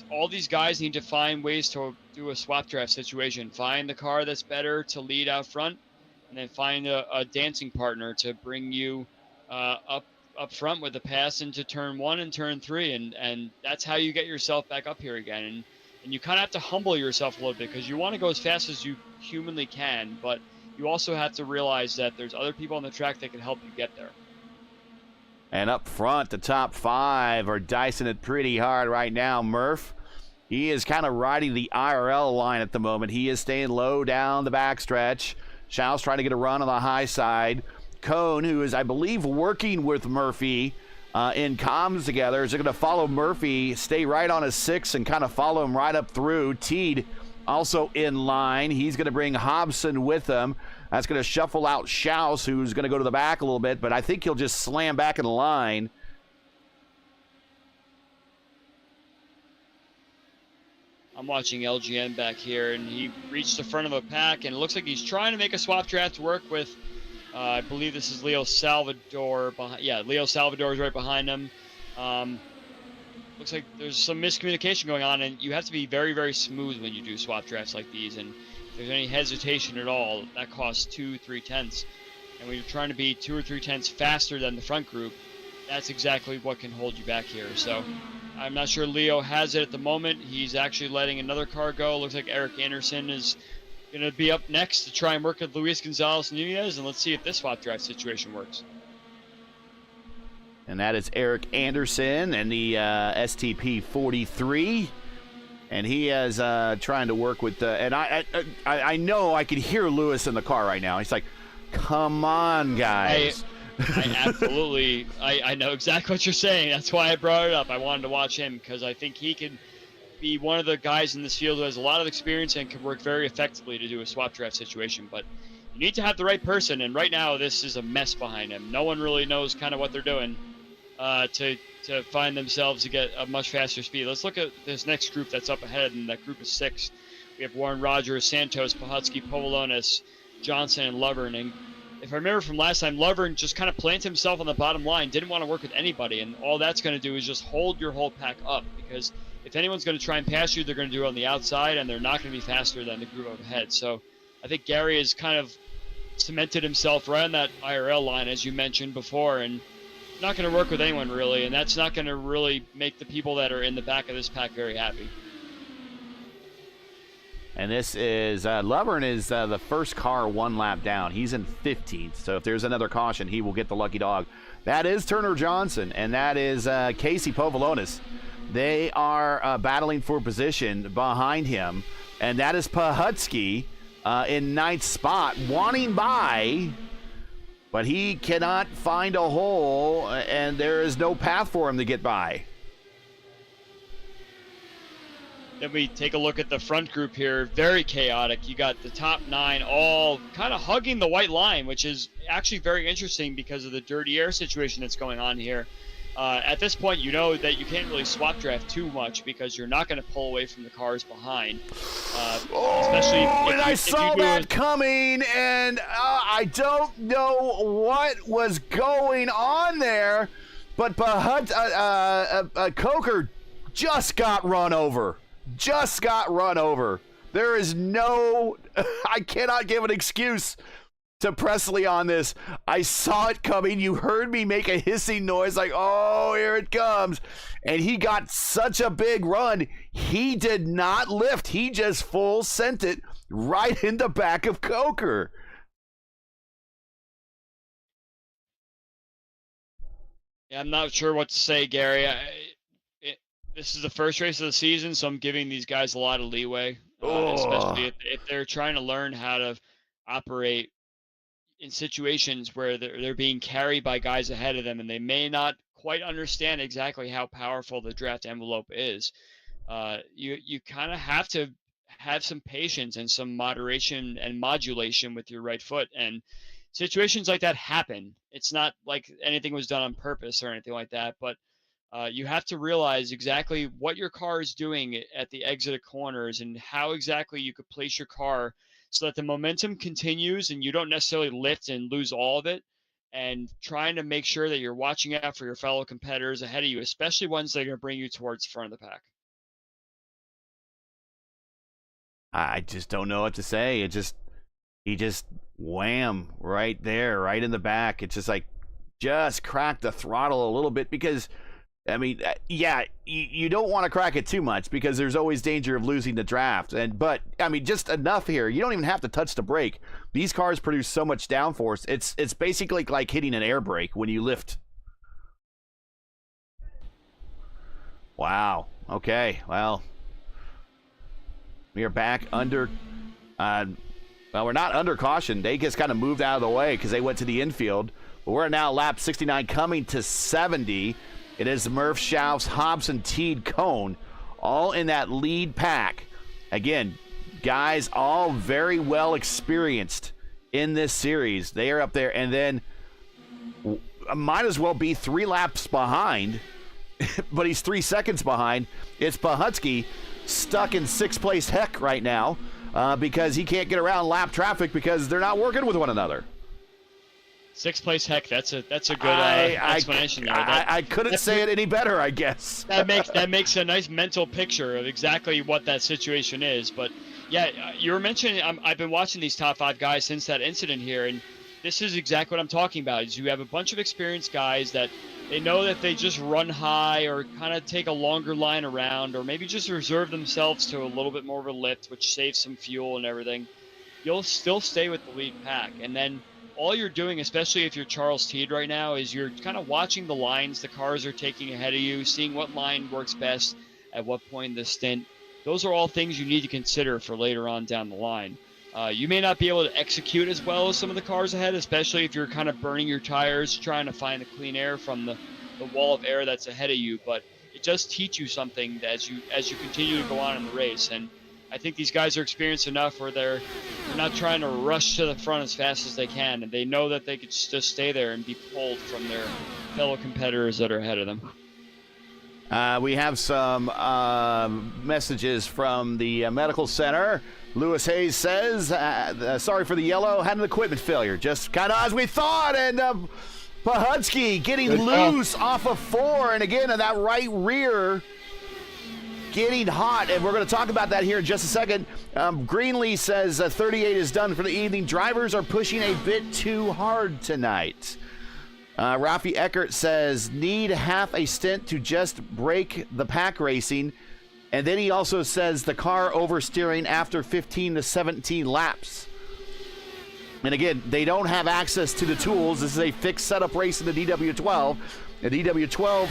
all these guys need to find ways to do a swap draft situation. Find the car that's better to lead out front, and then find a dancing partner to bring you up front with a pass into turn 1 and turn 3, and that's how you get yourself back up here again. And you kind of have to humble yourself a little bit because you want to go as fast as you humanly can, but you also have to realize that there's other people on the track that can help you get there. And up front, the top 5 are dicing it pretty hard right now. Murph, he is kind of riding the IRL line at the moment. He is staying low down the backstretch. Schaus trying to get a run on the high side. Cone, who is, I believe, working with Murphy in comms together, is going to follow Murphy, stay right on his 6, and kind of follow him right up through. Teed also in line. He's going to bring Hobson with him. That's going to shuffle out Schaus, who's going to go to the back a little bit, but I think he'll just slam back in the line. I'm watching LGN back here, and he reached the front of a pack, and it looks like he's trying to make a swap draft work with, I believe this is Leo Salvador. Leo Salvador is right behind him. Looks like there's some miscommunication going on, and you have to be very, very smooth when you do swap drafts like these, and if there's any hesitation at all, that costs 2-3 tenths. And when you're trying to be 2 or 3 tenths faster than the front group, that's exactly what can hold you back here. So I'm not sure Leo has it at the moment. He's actually letting another car go. Looks like Eric Anderson is going to be up next to try and work with Luis Gonzalez Nunez, and let's see if this swap draft situation works. And that is Eric Anderson and the STP 43. And he is trying to work with and I know I can hear Lewis in the car right now. He's like, come on, guys. I absolutely, I know exactly what you're saying. That's why I brought it up. I wanted to watch him because I think he could be one of the guys in this field who has a lot of experience and can work very effectively to do a swap draft situation. But you need to have the right person, and right now this is a mess behind him. No one really knows kind of what they're doing to find themselves to get a much faster speed. Let's look at this next group that's up ahead, and that group is 6. We have Warren Rogers, Santos, Pahutsky, Povolonis, Johnson, and Lovern. And if I remember from last time, Lovern just kind of planted himself on the bottom line, didn't want to work with anybody, and all that's going to do is just hold your whole pack up, because if anyone's going to try and pass you, they're going to do it on the outside, and they're not going to be faster than the group up ahead. So I think Gary has kind of cemented himself right on that IRL line, as you mentioned before, and not going to work with anyone really, and that's not going to really make the people that are in the back of this pack very happy. And this is Lovern is the first car one lap down. He's in 15th, so if there's another caution, he will get the lucky dog. That is Turner Johnson, and that is Casey Povolonis. They are battling for position behind him, and that is Pahutsky in 9th spot, wanting by, but he cannot find a hole, and there is no path for him to get by. Then we take a look at the front group here. Very chaotic. You got the top 9 all kind of hugging the white line, which is actually very interesting because of the dirty air situation that's going on here. At this point, you know that you can't really swap draft too much because you're not going to pull away from the cars behind. Especially if I saw that coming, and I don't know what was going on there, but Coker just got run over. There is no, I cannot give an excuse to Presley on this. I saw it coming. You heard me make a hissing noise like, oh, here it comes. And he got such a big run. He did not lift. He just full sent it right in the back of Coker. Yeah, I'm not sure what to say, Gary. This is the first race of the season, so I'm giving these guys a lot of leeway, especially if they're trying to learn how to operate in situations where they're being carried by guys ahead of them, and they may not quite understand exactly how powerful the draft envelope is. You kind of have to have some patience and some moderation and modulation with your right foot, and situations like that happen. It's not like anything was done on purpose or anything like that, but you have to realize exactly what your car is doing at the exit of corners and how exactly you could place your car so that the momentum continues and you don't necessarily lift and lose all of it, and trying to make sure that you're watching out for your fellow competitors ahead of you, especially ones that are going to bring you towards the front of the pack. I just don't know what to say. He just wham right there, right in the back. It's just like, just crack the throttle a little bit because, I mean, yeah, you don't want to crack it too much because there's always danger of losing the draft. But I mean, just enough here. You don't even have to touch the brake. These cars produce so much downforce. It's basically like hitting an air brake when you lift. Wow. Okay. Well, we are back under. Well, we're not under caution. They just kind of moved out of the way because they went to the infield. But we're now lap 69, coming to 70. It is Murph, Schaus, Hobson, Teed, Cone, all in that lead pack. Again, guys all very well experienced in this series. They are up there, and then might as well be 3 laps behind, but he's 3 seconds behind. It's Pahutsky stuck in 6th place heck right now because he can't get around lap traffic because they're not working with one another. 6th place heck. That's a good explanation. I couldn't say it any better, I guess. that makes a nice mental picture of exactly what that situation is. But yeah, you were mentioning. I've been watching these top 5 guys since that incident here, and this is exactly what I'm talking about. Is you have a bunch of experienced guys that they know that they just run high or kind of take a longer line around, or maybe just reserve themselves to a little bit more of a lift, which saves some fuel and everything. You'll still stay with the lead pack, and then all you're doing, especially if you're Charles Teed right now, is you're kind of watching the lines the cars are taking ahead of you, seeing what line works best at what point in the stint. Those are all things you need to consider for later on down the line. You may not be able to execute as well as some of the cars ahead, especially if you're kind of burning your tires, trying to find the clean air from the wall of air that's ahead of you. But it does teach you something as you continue to go on in the race. And I think these guys are experienced enough where they're not trying to rush to the front as fast as they can, and they know that they could just stay there and be pulled from their fellow competitors that are ahead of them. We have some messages from the medical center. Lewis Hayes says, sorry for the yellow, had an equipment failure. Just kind of as we thought, and Pahutsky getting loose off of 4, and again, in that right rear, getting hot, and we're going to talk about that here in just a second. Greenlee says 38 is done for the evening. Drivers are pushing a bit too hard tonight. Rafi Eckert says, need half a stint to just break the pack racing. And then he also says the car oversteering after 15 to 17 laps. And again, they don't have access to the tools. This is a fixed setup race in the DW12. The DW12,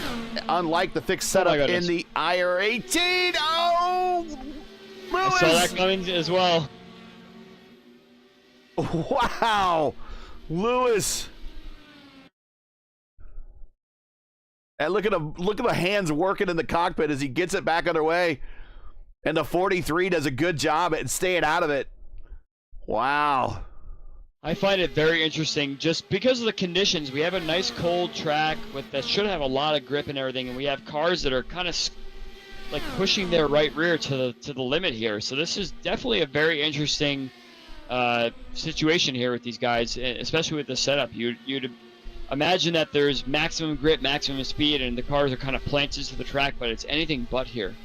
unlike the fixed setup in the IR18. Oh, Lewis! I saw that coming as well. Wow, Lewis. And look at the hands working in the cockpit as he gets it back underway. And the 43 does a good job at staying out of it. Wow. I find it very interesting just because of the conditions. We have a nice cold track that should have a lot of grip and everything, and we have cars that are kind of like pushing their right rear to the limit here. So this is definitely a very interesting situation here with these guys, especially with the setup. You'd imagine that there's maximum grip, maximum speed, and the cars are kind of planted to the track, but it's anything but here.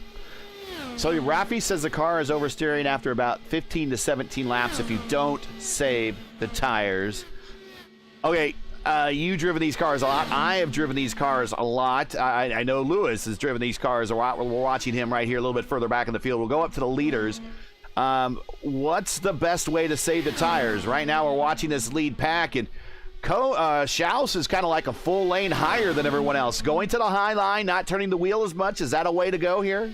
So Rafi says the car is oversteering after about 15 to 17 laps if you don't save the tires. Okay, you've driven these cars a lot. I have driven these cars a lot. I know Lewis has driven these cars a lot. We're watching him right here a little bit further back in the field. We'll go up to the leaders. What's the best way to save the tires? Right now we're watching this lead pack, and Schaus is kind of like a full lane higher than everyone else. Going to the high line, not turning the wheel as much. Is that a way to go here?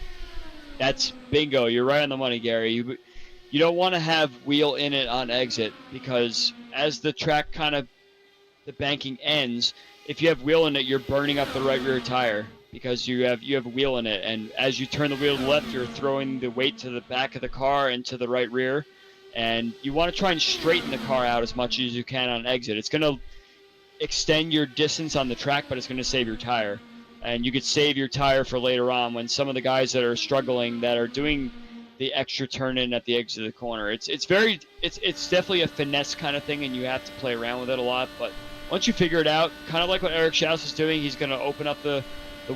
That's bingo. You're right on the money, Gary. You don't want to have wheel in it on exit, because as the track the banking ends, if you have wheel in it, you're burning up the right rear tire because you have a wheel in it. And as you turn the wheel to the left, you're throwing the weight to the back of the car and to the right rear. And you want to try and straighten the car out as much as you can on exit. It's going to extend your distance on the track, but it's going to save your tire. And you could save your tire for later on when some of the guys that are struggling, that are doing the extra turn in at the exit of the corner. It's definitely a finesse kind of thing, and you have to play around with it a lot. But once you figure it out, kind of like what Eric Schaus is doing, he's going to open up the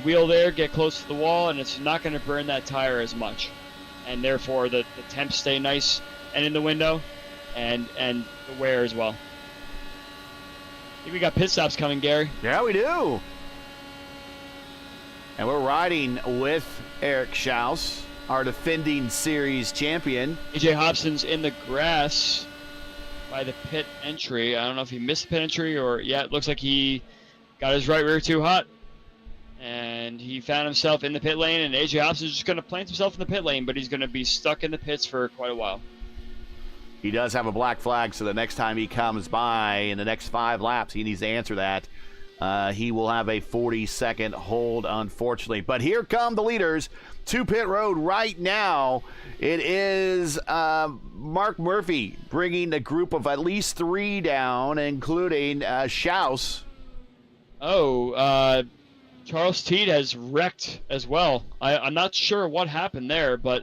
wheel there, get close to the wall, and it's not going to burn that tire as much. And therefore, the temps stay nice and in the window, and the wear as well. I think we got pit stops coming, Gary. Yeah, we do. And we're riding with Eric Schaus, our defending series champion. AJ Hobson's in the grass by the pit entry. I don't know if he missed the pit entry or, yeah, it looks like he got his right rear too hot. And he found himself in the pit lane, and AJ Hobson's just going to plant himself in the pit lane, but he's going to be stuck in the pits for quite a while. He does have a black flag, so the next time he comes by in the next 5 laps, he needs to answer that. He will have a 40-second hold, unfortunately. But here come the leaders to pit road right now. It is Mark Murphy bringing a group of at least 3 down, including Schaus. Charles Teed has wrecked as well. I'm not sure what happened there, but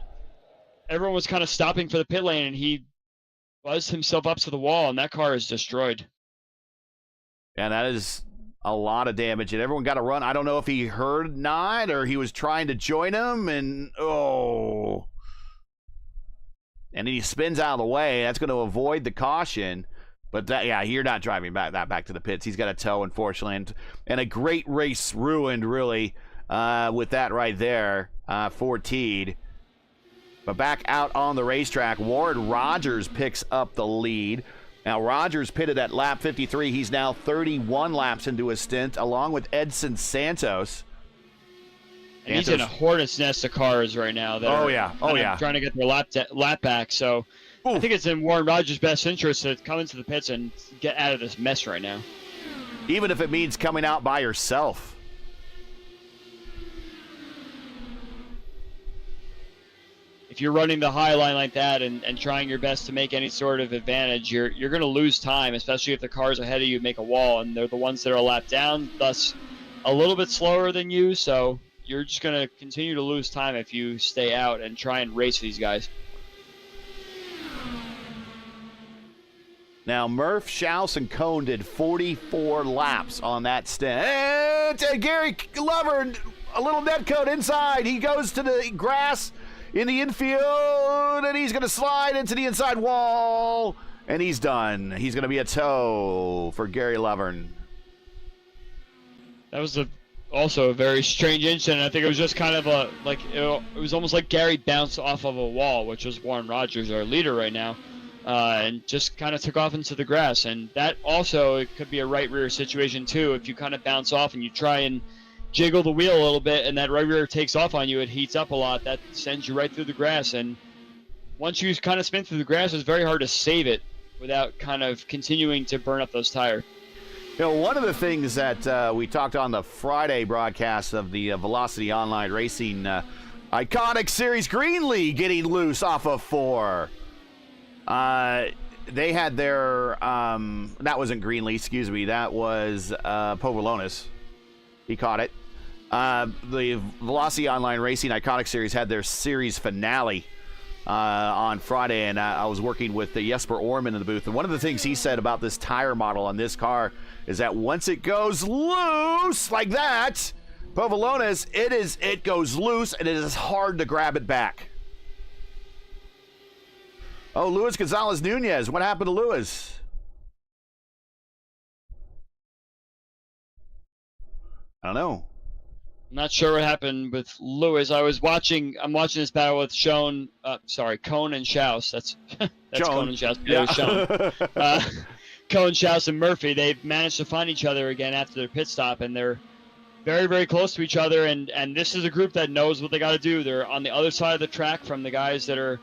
everyone was kind of stopping for the pit lane, and he buzzed himself up to the wall, and that car is destroyed. And that is a lot of damage, and everyone got to run. I don't know if he heard not or he was trying to join him, and and then he spins out of the way. That's going to avoid the caution. But you're not driving back to the pits. He's got a tow, unfortunately, and a great race ruined, really, with that right there for Teed. But back out on the racetrack, Warren Rogers picks up the lead. Now, Rogers pitted at lap 53. He's now 31 laps into his stint, along with Edson Santos. And he's in a hornet's nest of cars right now that are trying to get their lap back. So I think it's in Warren Rogers' best interest to come into the pits and get out of this mess right now. Even if it means coming out by yourself. If you're running the high line like that and trying your best to make any sort of advantage, you're going to lose time, especially if the cars ahead of you make a wall, and they're the ones that are a lap down, thus a little bit slower than you, so you're just going to continue to lose time if you stay out and try and race these guys. Now, Murph, Schaus, and Cohn did 44 laps on that stint. And Gary Lover, a little net code inside. He goes to the grass in the infield, and he's going to slide into the inside wall, and he's done. He's going to be a tow for Gary Lovern. Also a very strange incident. I think it was just kind of it was almost like Gary bounced off of a wall, which was Warren Rogers, our leader right now, and just kind of took off into the grass. And that also, it could be a right rear situation too. If you kind of bounce off and you try and jiggle the wheel a little bit and that right rear takes off on you, it heats up a lot. That sends you right through the grass. And once you kind of spin through the grass, it's very hard to save it without kind of continuing to burn up those tires. You know, one of the things that we talked on the Friday broadcast of the Velocity Online Racing Iconic Series Greenlee getting loose off of 4. They had their, that wasn't Greenlee, excuse me, that was Povolonis. He caught it. The Velocity Online Racing Iconic Series had their series finale on Friday, and I was working with Jesper Orman in the booth. And one of the things he said about this tire model on this car is that once it goes loose like that, Povolonis, it goes loose, and it is hard to grab it back. Oh, Luis Gonzalez Nunez. What happened to Luis? I don't know. I'm not sure what happened with Lewis. I'm watching this battle with Cone and Schaus. That's Cone and Schaus. Yeah. Cone, Schaus, and Murphy. They've managed to find each other again after their pit stop, and they're very, very close to each other. And this is a group that knows what they got to do. They're on the other side of the track from the guys that are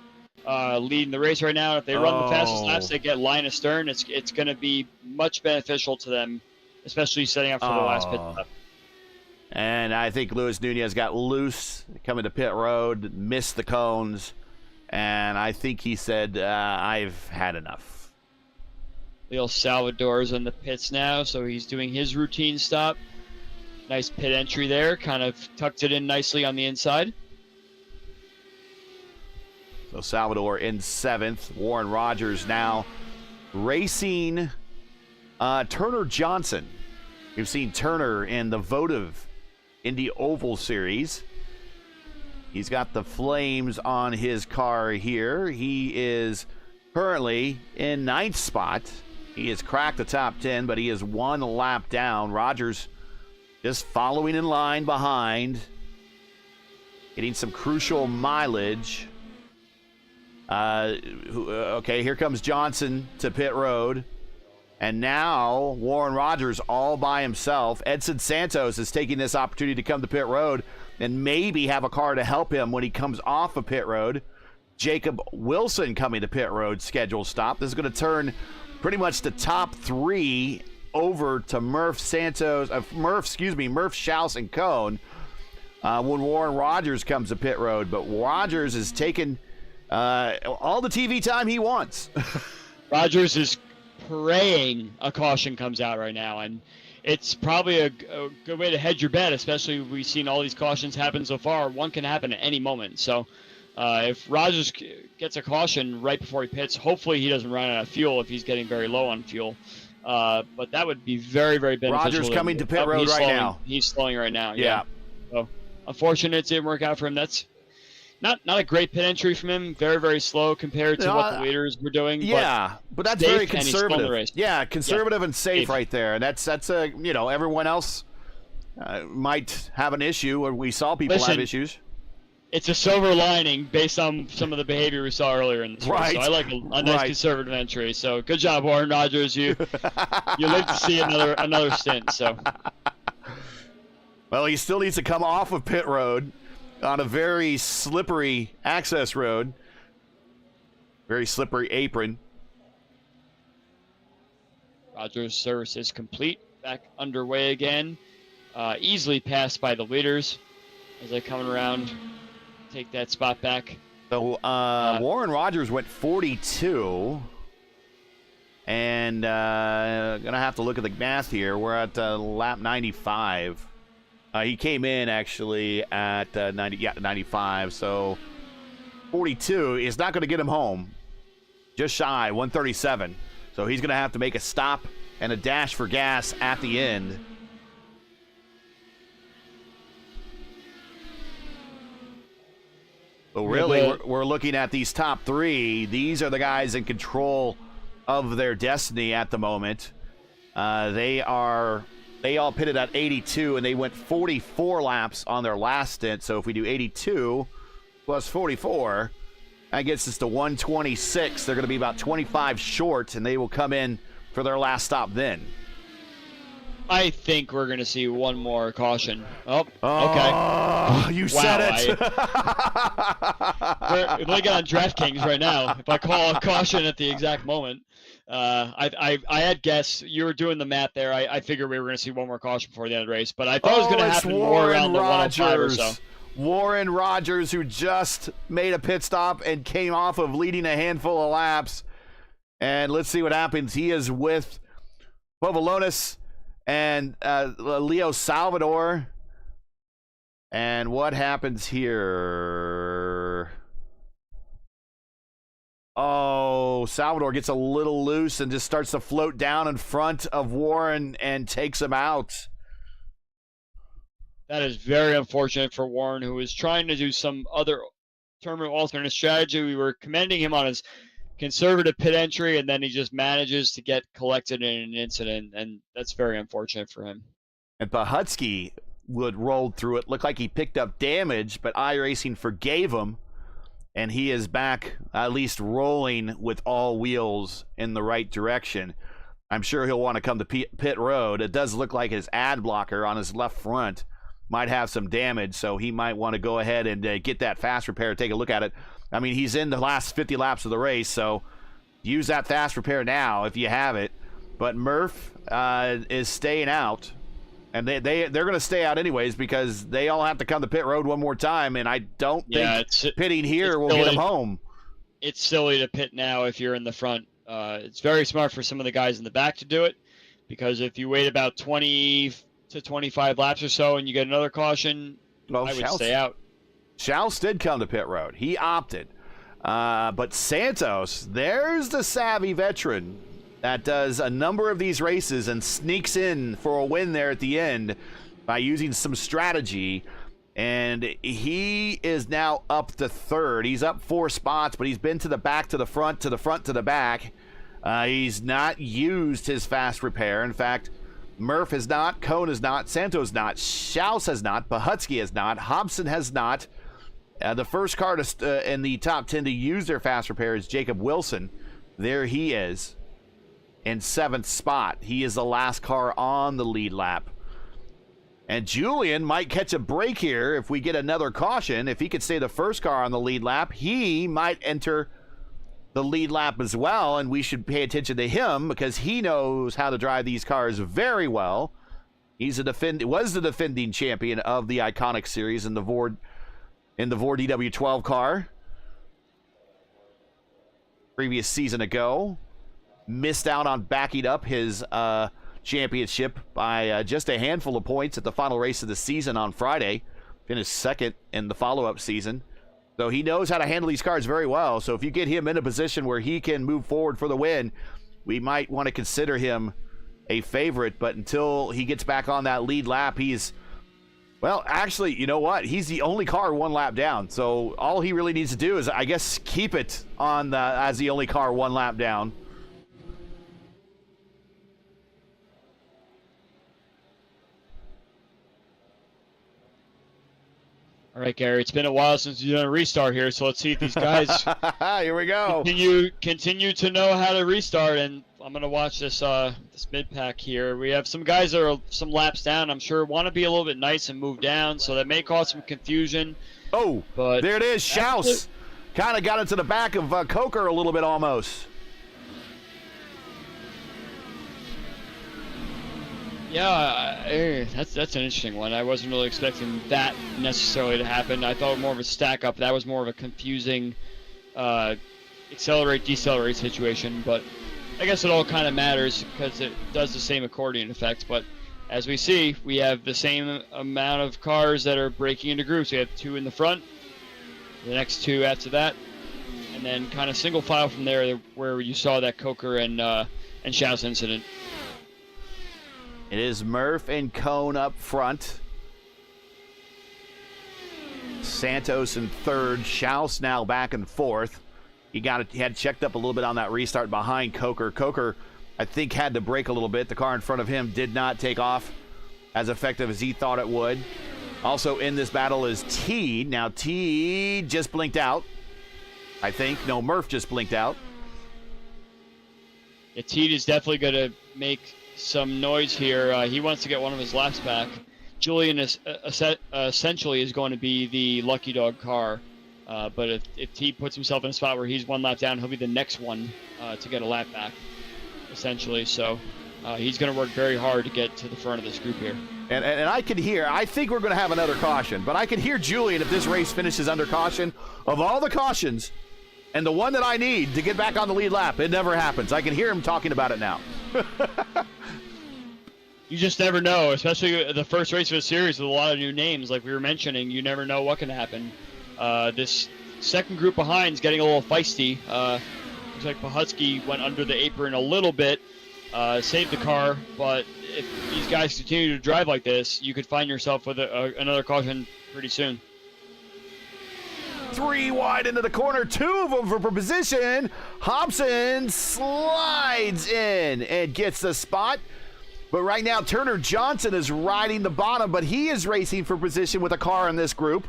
leading the race right now. If they run the fastest laps, they get line astern. It's going to be much beneficial to them, especially setting up for the last pit stop. And I think Luis Nunez got loose coming to pit road, missed the cones, and I think he said, I've had enough. Leo Salvador's in the pits now, so he's doing his routine stop. Nice pit entry there, kind of tucked it in nicely on the inside. So Salvador in 7th. Warren Rogers now racing Turner Johnson. We've seen Turner in the votive Indy Oval Series. He's got the flames on his car here. He is currently in 9th spot. He has cracked the top 10, but he is 1 lap down. Rogers just following in line behind, getting some crucial mileage. Okay, here comes Johnson to pit road. And now Warren Rogers all by himself. Edson Santos is taking this opportunity to come to pit road and maybe have a car to help him when he comes off of pit road. Jacob Wilson coming to pit road scheduled stop. This is going to turn pretty much the top 3 over to Murph, Schaus, and Cone when Warren Rogers comes to pit road. But Rogers is taking all the TV time he wants. Rogers is praying a caution comes out right now, and it's probably a good way to hedge your bet, especially we've seen all these cautions happen so far. One can happen at any moment. So if Rogers gets a caution right before he pits, hopefully he doesn't run out of fuel if he's getting very low on fuel. But that would be very, very beneficial. Rogers coming to pit road right now. He's slowing right now. Yeah. So unfortunate it didn't work out for him. That's not a great pit entry from him. Very, very slow compared to what the leaders were doing. Yeah, but that's very conservative. Yeah, conservative and safe right there. And that's everyone else might have an issue, or we saw people have issues. It's a silver lining based on some of the behavior we saw earlier in this race. So I like a nice conservative entry. So good job, Warren Rogers. You live to see another stint. So. Well, he still needs to come off of pit road on a very slippery access road. Very slippery apron. Rogers' service is complete. Back underway again. Easily passed by the leaders as they're coming around. Take that spot back. So Warren Rogers went 42. And going to have to look at the math here. We're at lap 95. He came in actually at 95, so 42 is not going to get him home. Just shy, 137. So he's going to have to make a stop and a dash for gas at the end. So really, we're looking at these top 3. These are the guys in control of their destiny at the moment. They are They all pitted at 82, and they went 44 laps on their last stint. So if we do 82 plus 44, that gets us to 126. They're going to be about 25 short, and they will come in for their last stop then. I think we're going to see one more caution. Oh, okay. Oh, you said it. We're looking on DraftKings right now. If I call a caution at the exact moment, I had guessed. You were doing the math there. I figured we were going to see one more caution before the end of the race, but I thought it was going to happen more around the 105 or so. Warren Rogers, who just made a pit stop and came off of leading a handful of laps. And let's see what happens. He is with Povolonis and Leo Salvador. And what happens here? Oh, Salvador gets a little loose and just starts to float down in front of Warren and takes him out. That is very unfortunate for Warren, who was trying to do some other terminal alternate strategy. We were commending him on his conservative pit entry, and then he just manages to get collected in an incident, and that's very unfortunate for him. And Pahutsky would roll through it. Looked like he picked up damage, but iRacing forgave him, and he is back at least rolling with all wheels in the right direction. I'm sure he'll want to come to pit road. It does look like his ad blocker on his left front might have some damage, so he might want to go ahead and get that fast repair, take a look at it. I mean, he's in the last 50 laps of the race, so use that fast repair now if you have it. But Murph is staying out, and they're going to stay out anyways because they all have to come to pit road one more time, and I don't think pitting here will get them home. It's silly to pit now if you're in the front. It's very smart for some of the guys in the back to do it, because if you wait about 20 to 25 laps or so and you get another caution, I would stay out. Schaus did come to pit road. He opted. But Santos, there's the savvy veteran that does a number of these races and sneaks in for a win there at the end by using some strategy. And he is now up to third. He's up 4 spots, but he's been to the back, to the front, to the front, to the back. He's not used his fast repair. In fact, Murph has not, Cone has not, Santos not, Schaus has not, Pahutsky has not, Hobson has not. The first car in the top 10 to use their fast repair is Jacob Wilson. There he is in 7th spot. He is the last car on the lead lap. And Julian might catch a break here if we get another caution. If he could stay the first car on the lead lap, he might enter the lead lap as well, and we should pay attention to him because he knows how to drive these cars very well. He's was the defending champion of the Iconic Series in the Vord DW12 car previous season ago. Missed out on backing up his championship by just a handful of points at the final race of the season on Friday. Finished second in the follow-up season. So he knows how to handle these cars very well. So if you get him in a position where he can move forward for the win, we might want to consider him a favorite. But until he gets back on that lead lap, he's, well, actually, you know what? He's the only car 1 lap down. So all he really needs to do is, I guess, keep it on as the only car 1 lap down. All right, Gary, it's been a while since you've done a restart here, so let's see if these guys here we go. Continue to know how to restart, and I'm going to watch this mid-pack here. We have some guys that are some laps down, I'm sure, want to be a little bit nice and move down, so that may cause some confusion. Oh, but there it is. Schaus kind of got into the back of Coker a little bit almost. Yeah, that's an interesting one. I wasn't really expecting that necessarily to happen. I thought more of a stack up. That was more of a confusing accelerate decelerate situation, but I guess it all kind of matters because it does the same accordion effect. But as we see, we have the same amount of cars that are breaking into groups. We have 2 in the front, the next 2 after that, and then kind of single file from there where you saw that Coker and Schaus incident. It is Murph and Cone up front. Santos in 3rd. Schaus now back in 4th. He had checked up a little bit on that restart behind Coker. Coker, I think, had to brake a little bit. The car in front of him did not take off as effective as he thought it would. Also in this battle is T. Now T just blinked out, I think. No, Murph just blinked out. Yeah, Teed is definitely going to make some noise here. He wants to get one of his laps back. Julian is essentially is going to be the lucky dog car. But if Teed puts himself in a spot where he's one lap down, he'll be the next one to get a lap back, essentially. So he's going to work very hard to get to the front of this group here. And I can hear, I think we're going to have another caution, but I can hear Julian if this race finishes under caution. Of all the cautions, and the one that I need to get back on the lead lap, it never happens. I can hear him talking about it now. You just never know, especially the first race of a series with a lot of new names, like we were mentioning. You never know what can happen. This second group behind is getting a little feisty. Looks like Pahutsky went under the apron a little bit, saved the car, but if these guys continue to drive like this, you could find yourself with another caution pretty soon. 3 wide into the corner, 2 of them for position. Hobson slides in and gets the spot. But right now, Turner Johnson is riding the bottom, but he is racing for position with a car in this group.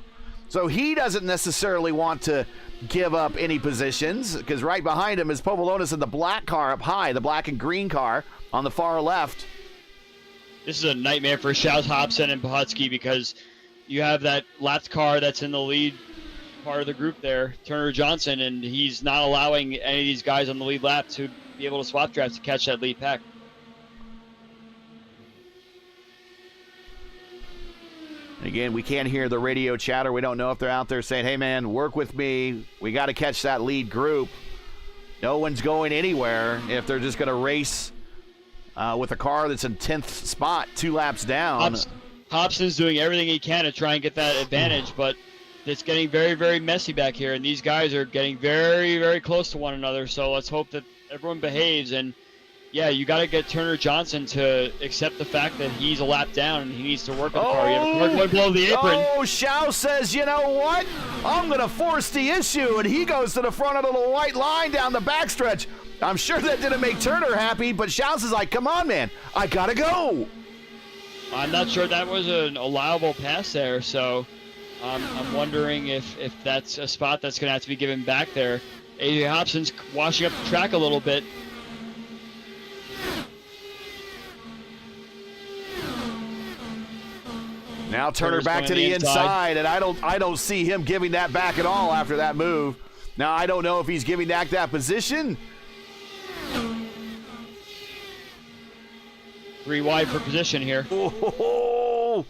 So he doesn't necessarily want to give up any positions, because right behind him is Povolonis in the black car up high, the black and green car on the far left. This is a nightmare for Shouse, Hobson, and Pahutsky, because you have that lapped car that's in the lead part of the group there, Turner Johnson, and he's not allowing any of these guys on the lead lap to be able to swap drafts to catch that lead pack. Again, we can't hear the radio chatter. We don't know if they're out there saying, hey, man, work with me. We got to catch that lead group. No one's going anywhere if they're just going to race with a car that's in 10th spot, 2 laps down. Hobson's doing everything he can to try and get that advantage, but it's getting very, very messy back here, and these guys are getting very, very close to one another, so let's hope that everyone behaves. And yeah, you got to get Turner Johnson to accept the fact that he's a lap down and he needs to work on the car. You have a car going below the apron. Oh, Shao says, you know what? I'm going to force the issue, and he goes to the front of the little white line down the backstretch. I'm sure that didn't make Turner happy, but Shou's is like, come on, man. I got to go. I'm not sure that was an allowable pass there, so I'm wondering if that's a spot that's going to have to be given back there. AJ Hobson's washing up the track a little bit. Now Turner back to the inside, and I don't see him giving that back at all after that move. Now I don't know if he's giving back that position. 3 wide for position here. Oh.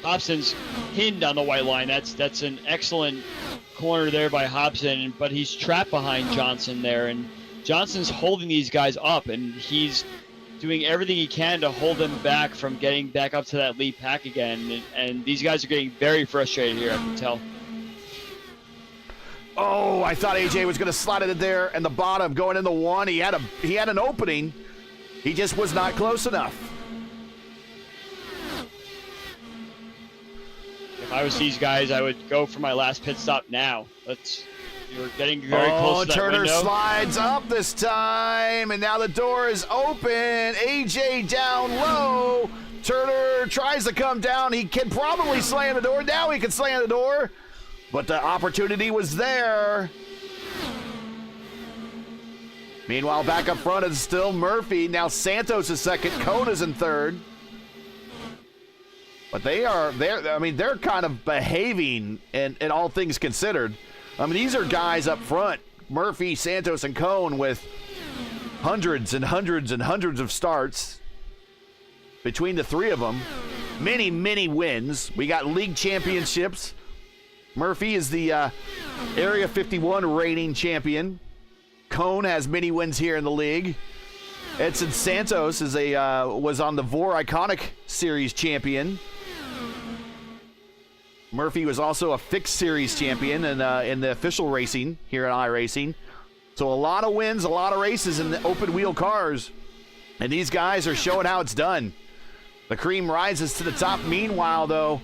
Hobson's pinned on the white line. That's an excellent corner there by Hobson, but he's trapped behind Johnson there, and Johnson's holding these guys up, and he's doing everything he can to hold them back from getting back up to that lead pack again, and these guys are getting very frustrated here, I can tell. Oh, I thought AJ was going to slide it in there, and the bottom going in the 1. He had an opening. He just was not close enough. If I was these guys, I would go for my last pit stop now. You're getting very close to that Turner window. slides up this time, and now the door is open. AJ down low. Turner tries to come down. He can probably slam the door. Now he can slam the door, but the opportunity was there. Meanwhile, back up front is still Murphy. Now Santos is second. Cone is in third. But they're kind of behaving in all things considered. I mean, these are guys up front, Murphy, Santos, and Cone, with hundreds and hundreds and hundreds of starts between the 3 of them. Many, many wins. We got league championships. Murphy is the Area 51 reigning champion. Cone has many wins here in the league. Edson Santos was on the VOR Iconic Series champion. Murphy was also a fixed series champion in the official racing here at iRacing. So a lot of wins, a lot of races in the open wheel cars. And these guys are showing how it's done. The cream rises to the top. Meanwhile, though,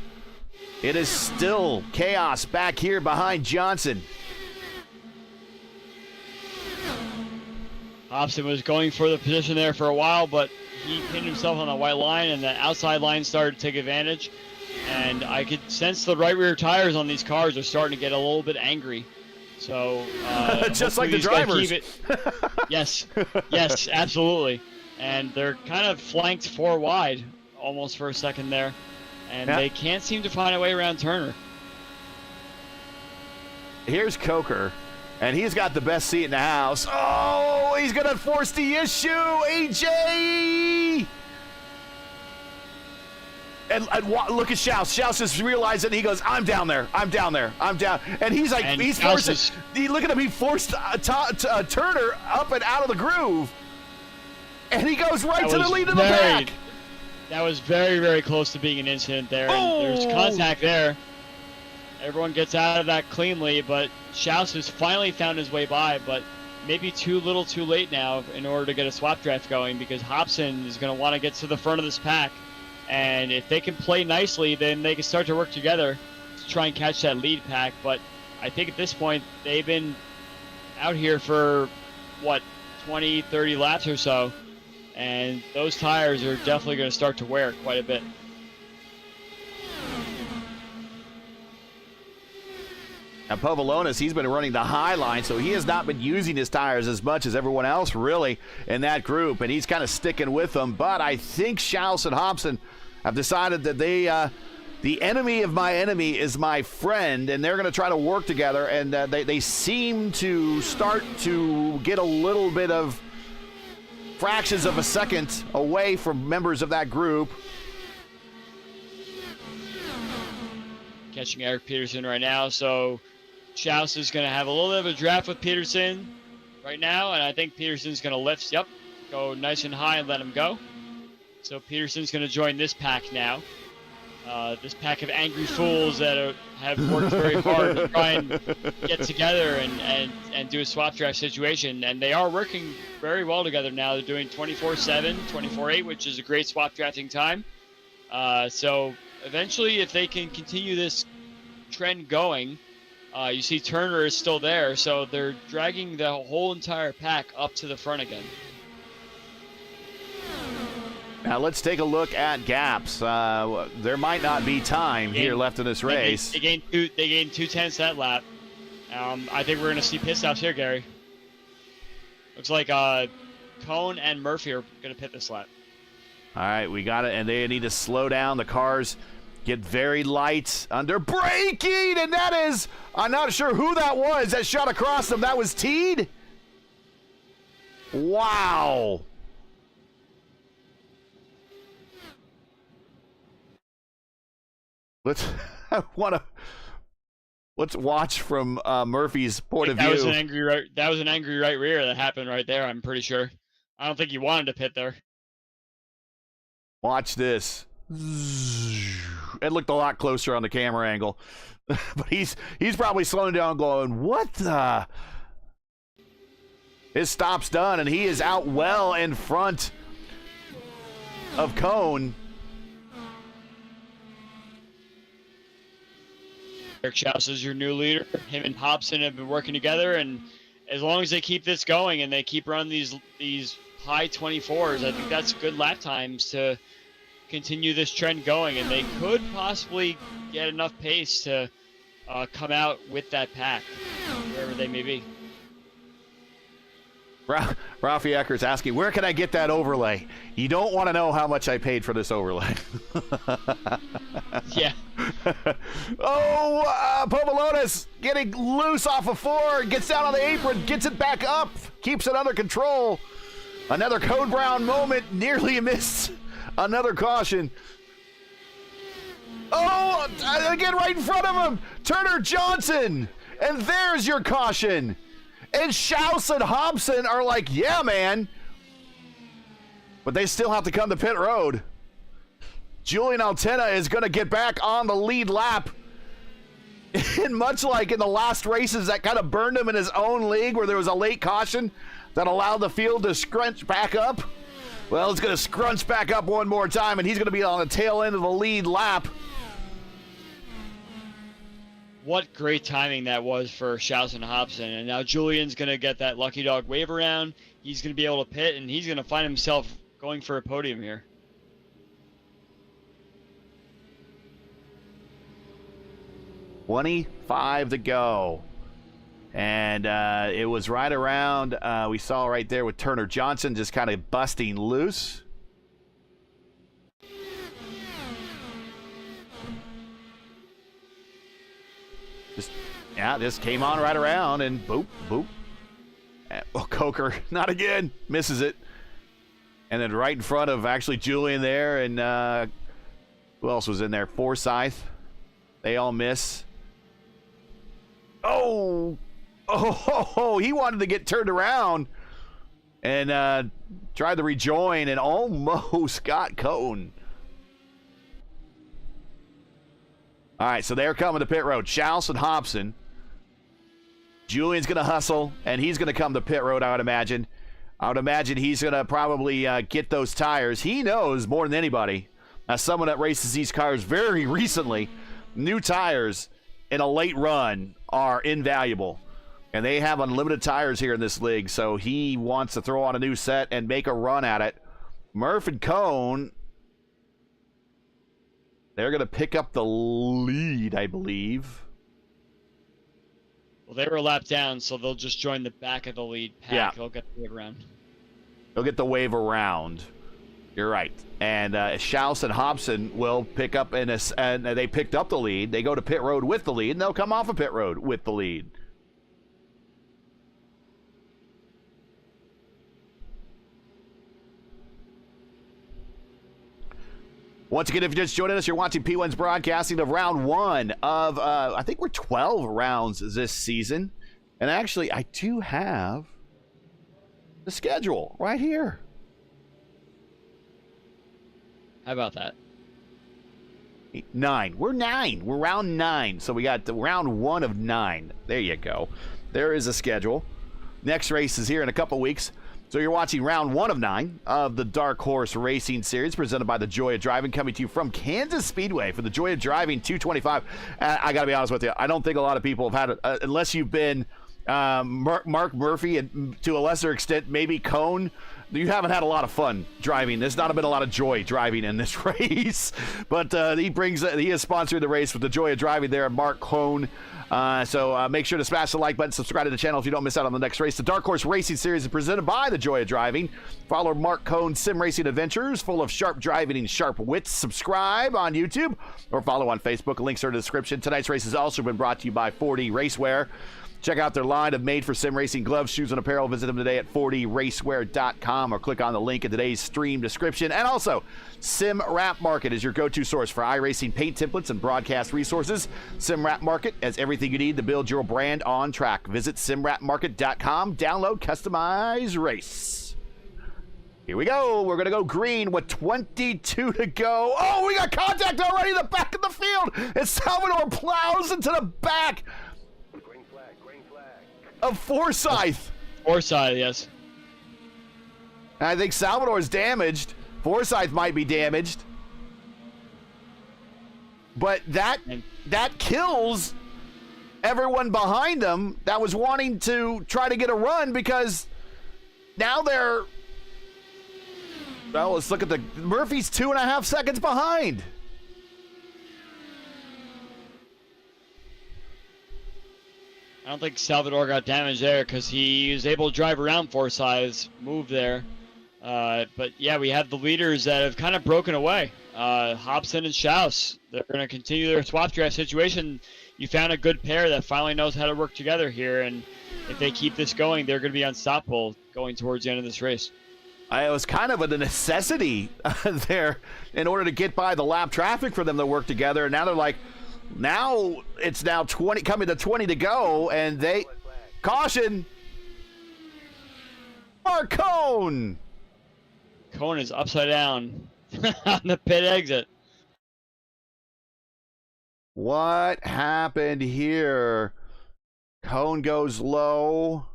it is still chaos back here behind Johnson. Hobson was going for the position there for a while, but he pinned himself on the white line, and the outside line started to take advantage. And I could sense the right rear tires on these cars are starting to get a little bit angry. So just like the drivers. Yes, yes, absolutely. And they're kind of flanked 4 wide almost for a second there, and they can't seem to find a way around Turner. Here's Coker, and he's got the best seat in the house. Oh, he's going to force the issue, AJ! And look at Schaus. Schaus just realized it, and he goes, I'm down there. I'm down there. I'm down. And he's like, and he's forcing. Look at him. He forced Turner up and out of the groove. And he goes right to the lead of the pack. That was very, very close to being an incident there. Oh. And there's contact there. Everyone gets out of that cleanly, but Schaus has finally found his way by, but maybe too little too late now in order to get a swap draft going, because Hobson is going to want to get to the front of this pack. And if they can play nicely, then they can start to work together to try and catch that lead pack. But I think at this point, they've been out here for, 20, 30 laps or so. And those tires are definitely going to start to wear quite a bit. Now, Povolonis, he's been running the high line, so he has not been using his tires as much as everyone else, really, in that group. And he's kind of sticking with them. But I think Schaus and Hobson have decided that the enemy of my enemy is my friend, and they're going to try to work together. And they seem to start to get a little bit of fractions of a second away from members of that group. Catching Eric Peterson right now, so Schaus is going to have a little bit of a draft with Peterson right now, and I think Peterson's going to lift, go nice and high and let him go. So Peterson's going to join this pack now. This pack of angry fools that have worked very hard to try and get together and do a swap draft situation. And they are working very well together now. They're doing 24/7, 24/8, which is a great swap drafting time. So eventually, if they can continue this trend going, you see Turner is still there. So they're dragging the whole entire pack up to the front again. Now let's take a look at gaps. There might not be time here left in this race. They gained 2/10 that lap. I think we're going to see pit stops here, Gary. Looks like Cone and Murphy are going to pit this lap. All right, we got it, and they need to slow down. The cars get very light under braking, and that is, I'm not sure who that was that shot across them. That was Teed? Wow. Let's watch from Murphy's point of view. That was an angry right rear that happened right there, I'm pretty sure. I don't think he wanted to pit there. Watch this. It looked a lot closer on the camera angle. But he's probably slowing down going, what the? His stop's done, and he is out well in front of Cone. Eric Schaus is your new leader. Him and Hobson have been working together, and as long as they keep this going and they keep running these high 24s, I think that's good lap times to continue this trend going, and they could possibly get enough pace to come out with that pack, wherever they may be. Rafi Ecker's asking, where can I get that overlay? You don't want to know how much I paid for this overlay. Yeah. Povolonis getting loose off of 4, gets down on the apron, gets it back up, keeps it under control. Another Code Brown moment, nearly missed another caution. Oh, again right in front of him, Turner Johnson, and there's your caution. And Schaus and Hobson are like, yeah, man. But they still have to come to pit road. Julian Altena is going to get back on the lead lap. And much like in the last races that kind of burned him in his own league where there was a late caution that allowed the field to scrunch back up, well, it's going to scrunch back up one more time, and he's going to be on the tail end of the lead lap. What great timing that was for Schaus and Hobson. And now Julian's going to get that lucky dog wave around. He's going to be able to pit, and he's going to find himself going for a podium here. $25 to go. And it was right around, we saw right there with Turner Johnson just kind of busting loose. This came on right around and boop, boop. Oh, Coker, not again, misses it. And then right in front of actually Julian there, and who else was in there? Forsyth. They all miss. Oh, he wanted to get turned around and tried to rejoin and almost got Cone. All right, so they're coming to pit road. Schaus and Hobson. Julian's going to hustle, and he's going to come to pit road, I would imagine. I would imagine he's going to probably get those tires. He knows more than anybody, as someone that races these cars very recently, new tires in a late run are invaluable. And they have unlimited tires here in this league, so he wants to throw on a new set and make a run at it. Murph and Cone, they're going to pick up the lead, I believe. Well, they were a lap down, so they'll just join the back of the lead pack. Yeah. They'll get the wave around. They'll get the wave around. You're right. And Schaus and Hobson will pick up, and they picked up the lead. They go to pit road with the lead, and they'll come off of pit road with the lead. Once again, if you're just joining us, you're watching P1's broadcasting of round one of, I think we're 12 rounds this season. And actually, I do have the schedule right here. How about that? 9. We're 9. We're round 9. So we got the round 1 of 9. There you go. There is a schedule. Next race is here in a couple weeks. So you're watching round 1 of 9 of the Dark Horse Racing Series presented by the Joy of Driving, coming to you from Kansas Speedway for the Joy of Driving 225. I got to be honest with you. I don't think a lot of people have had it, unless you've been Mark Murphy and to a lesser extent maybe Cone. You haven't had a lot of fun driving. There's not been a lot of joy driving in this race. But he has sponsored the race with the Joy of Driving there, Mark Cone. So make sure to smash the like button, subscribe to the channel if you don't miss out on the next race. The Dark Horse Racing Series is presented by the Joy of Driving. Follow Mark Cone's sim racing adventures full of sharp driving and sharp wits. Subscribe on YouTube or follow on Facebook. Links are in the description. Tonight's race has also been brought to you by 4D Racewear. Check out their line of made-for-sim racing gloves, shoes, and apparel. Visit them today at 4dracewear.com or click on the link in today's stream description. And also, Sim Wrap Market is your go-to source for iRacing paint templates and broadcast resources. Sim Wrap Market has everything you need to build your brand on track. Visit simwrapmarket.com. Download, customize, race. Here we go. We're going to go green with 22 to go. Oh, we got contact already in the back of the field. And Salvador plows into the back of Forsyth. Forsyth, yes. I think Salvador's damaged. Forsyth might be damaged. But that kills everyone behind them that was wanting to try to get a run, because now they're... Well, let's look at the... Murphy's 2.5 seconds behind. I don't think Salvador got damaged there because he was able to drive around Forsyth's move there. But yeah, we have the leaders that have kind of broken away. Hobson and Schaus, they're going to continue their swap draft situation. You found a good pair that finally knows how to work together here, and if they keep this going, they're going to be unstoppable going towards the end of this race. It was kind of a necessity there in order to get by the lap traffic for them to work together, and now they're like, now it's now 20, coming to 20 to go, and they... Caution! Mark Cone! Cone is upside down on the pit exit. What happened here? Cone goes low.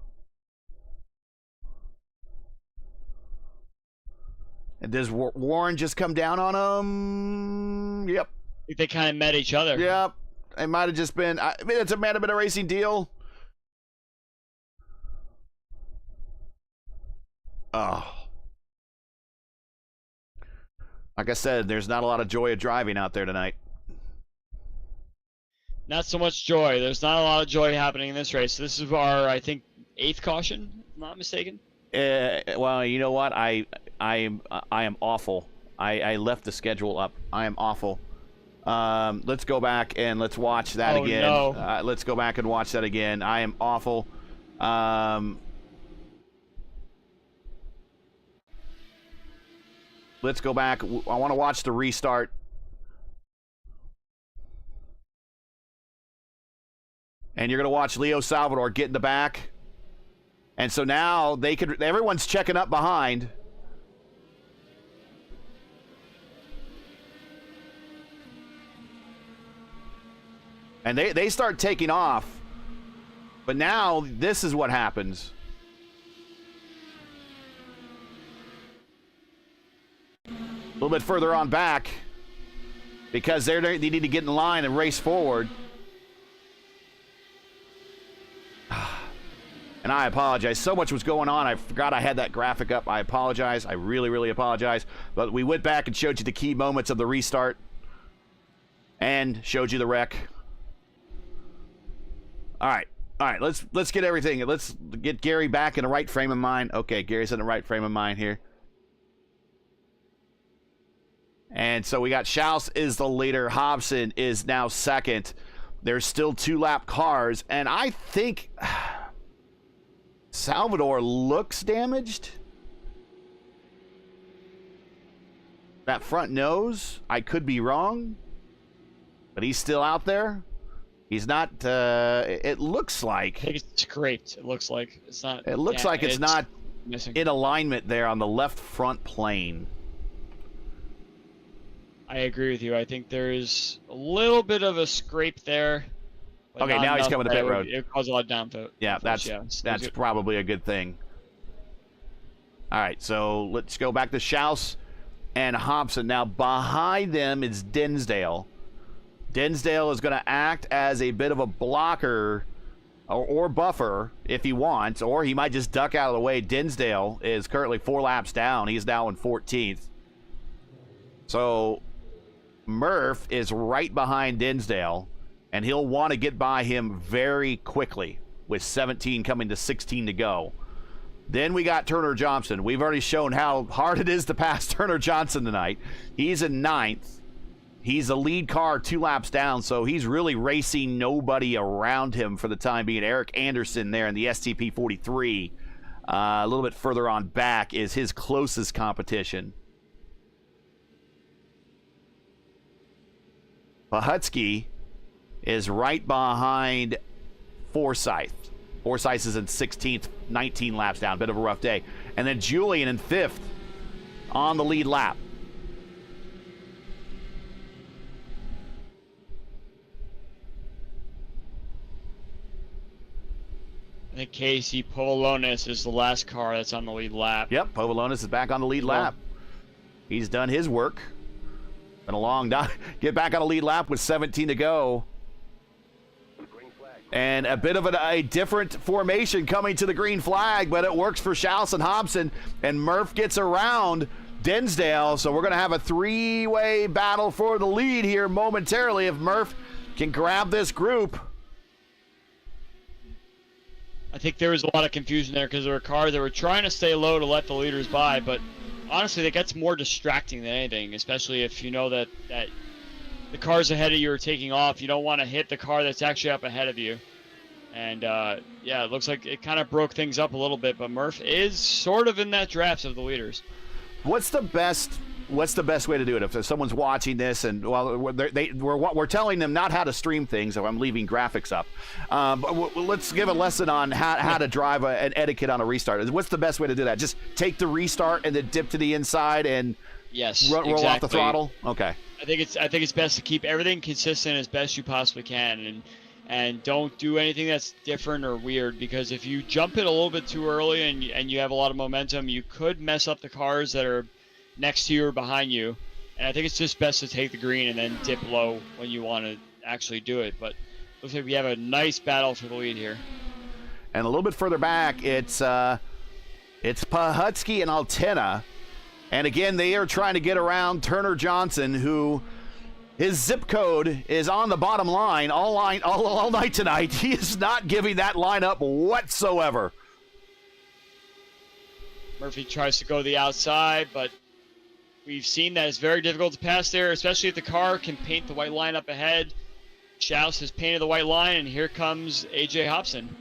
And does Warren just come down on him? Yep. I think they kind of met each other. Yep. It might have just been... I mean, might have been a racing deal. Oh. Like I said, there's not a lot of joy of driving out there tonight. Not so much joy. There's not a lot of joy happening in this race. This is our, I think, 8th caution, if I'm not mistaken. Well, you know what? I am awful. I left the schedule up. I am awful. Let's go back and let's watch that again. No. Let's go back and watch that again. I am awful. Let's go back. I want to watch the restart. And you're going to watch Leo Salvador get in the back. And so now everyone's checking up behind. And they start taking off. But now this is what happens. A little bit further on back. Because they need to get in line and race forward. And I apologize. So much was going on. I forgot I had that graphic up. I apologize. I really, really apologize. But we went back and showed you the key moments of the restart. And showed you the wreck. All right. All right. Let's get everything. Let's get Gary back in the right frame of mind. Okay, Gary's in the right frame of mind here. And so we got Schaus is the leader. Hobson is now second. There's still 2-lap cars. And I think Salvador looks damaged. That front nose, I could be wrong. But he's still out there. He's not, it looks like. I think it's scraped. It looks like it's not. It looks like it's not missing. in alignment there on the left front plane. I agree with you. I think there is a little bit of a scrape there. Okay, now he's coming to pit road. It caused a lot of downvote. Yeah, that's probably a good thing. All right, so let's go back to Schaus and Hobson. Now behind them is Dinsdale. Dinsdale is going to act as a bit of a blocker or buffer if he wants, or he might just duck out of the way. Dinsdale is currently 4 laps down. He's now in 14th. So Murph is right behind Dinsdale, and he'll want to get by him very quickly with 17 coming to 16 to go. Then we got Turner Johnson. We've already shown how hard it is to pass Turner Johnson tonight. He's in 9th. He's the lead car 2 laps down, so he's really racing nobody around him for the time being. Eric Anderson there in the STP 43. A little bit further on back is his closest competition. Pahutsky is right behind Forsyth. Forsyth is in 16th, 19 laps down. Bit of a rough day. And then Julian in 5th on the lead lap. I think Casey Povolonis is the last car that's on the lead lap. Yep, Povolonis is back on the lead lap. He's done his work. Been a long time. Get back on the lead lap with 17 to go. And a bit of a different formation coming to the green flag, but it works for Schaus and Hobson. And Murph gets around Dinsdale, so we're going to have a 3-way battle for the lead here momentarily if Murph can grab this group. I think there was a lot of confusion there because there were cars that were trying to stay low to let the leaders by, but honestly, that gets more distracting than anything, especially if you know that the cars ahead of you are taking off. You don't want to hit the car that's actually up ahead of you. And, yeah, it looks like it kind of broke things up a little bit, but Murph is sort of in that draft of the leaders. What's the best way to do it? If someone's watching this and we're telling them not how to stream things, so I'm leaving graphics up. But let's give a lesson on how to drive an etiquette on a restart. What's the best way to do that? Just take the restart and then dip to the inside and roll off the throttle? Okay. I think it's best to keep everything consistent as best you possibly can, and don't do anything that's different or weird, because if you jump it a little bit too early and you have a lot of momentum, you could mess up the cars that are next to you or behind you. And I think it's just best to take the green and then dip low when you want to actually do it. But looks like we have a nice battle for the lead here. And a little bit further back, it's Pahutsky and Altena. And again, they are trying to get around Turner Johnson, who his zip code is on the bottom line all night tonight. He is not giving that line up whatsoever. Murphy tries to go the outside, but we've seen that it's very difficult to pass there, especially if the car can paint the white line up ahead. Schaus has painted the white line, and here comes A.J. Hobson.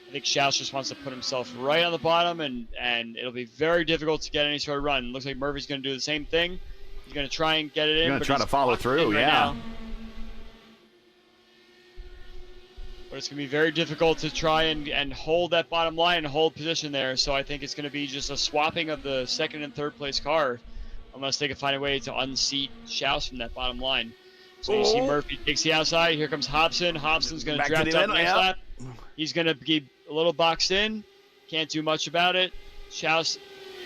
I think Schaus just wants to put himself right on the bottom, and it'll be very difficult to get any sort of run. Looks like Murphy's going to do the same thing. He's going to try and get it in. He's going to try to follow through, right yeah. Now. But it's going to be very difficult to try and hold that bottom line and hold position there. So I think it's going to be just a swapping of the second and third place car, unless they can find a way to unseat Schaus from that bottom line. So you see Murphy takes the outside. Here comes Hobson. Hobson's going to draft up next lap. He's going to be a little boxed in. Can't do much about it. Schaus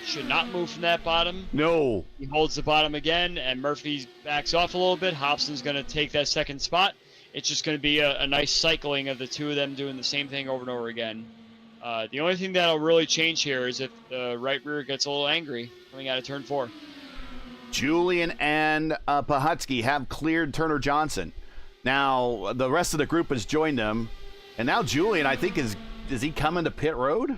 should not move from that bottom. No. He holds the bottom again, and Murphy backs off a little bit. Hobson's going to take that second spot. It's just going to be a nice cycling of the two of them doing the same thing over and over again. The only thing that'll really change here is if the right rear gets a little angry coming out of turn 4. Julian and Pahutsky have cleared Turner Johnson. Now, the rest of the group has joined them. And now Julian, I think, is he coming to pit road?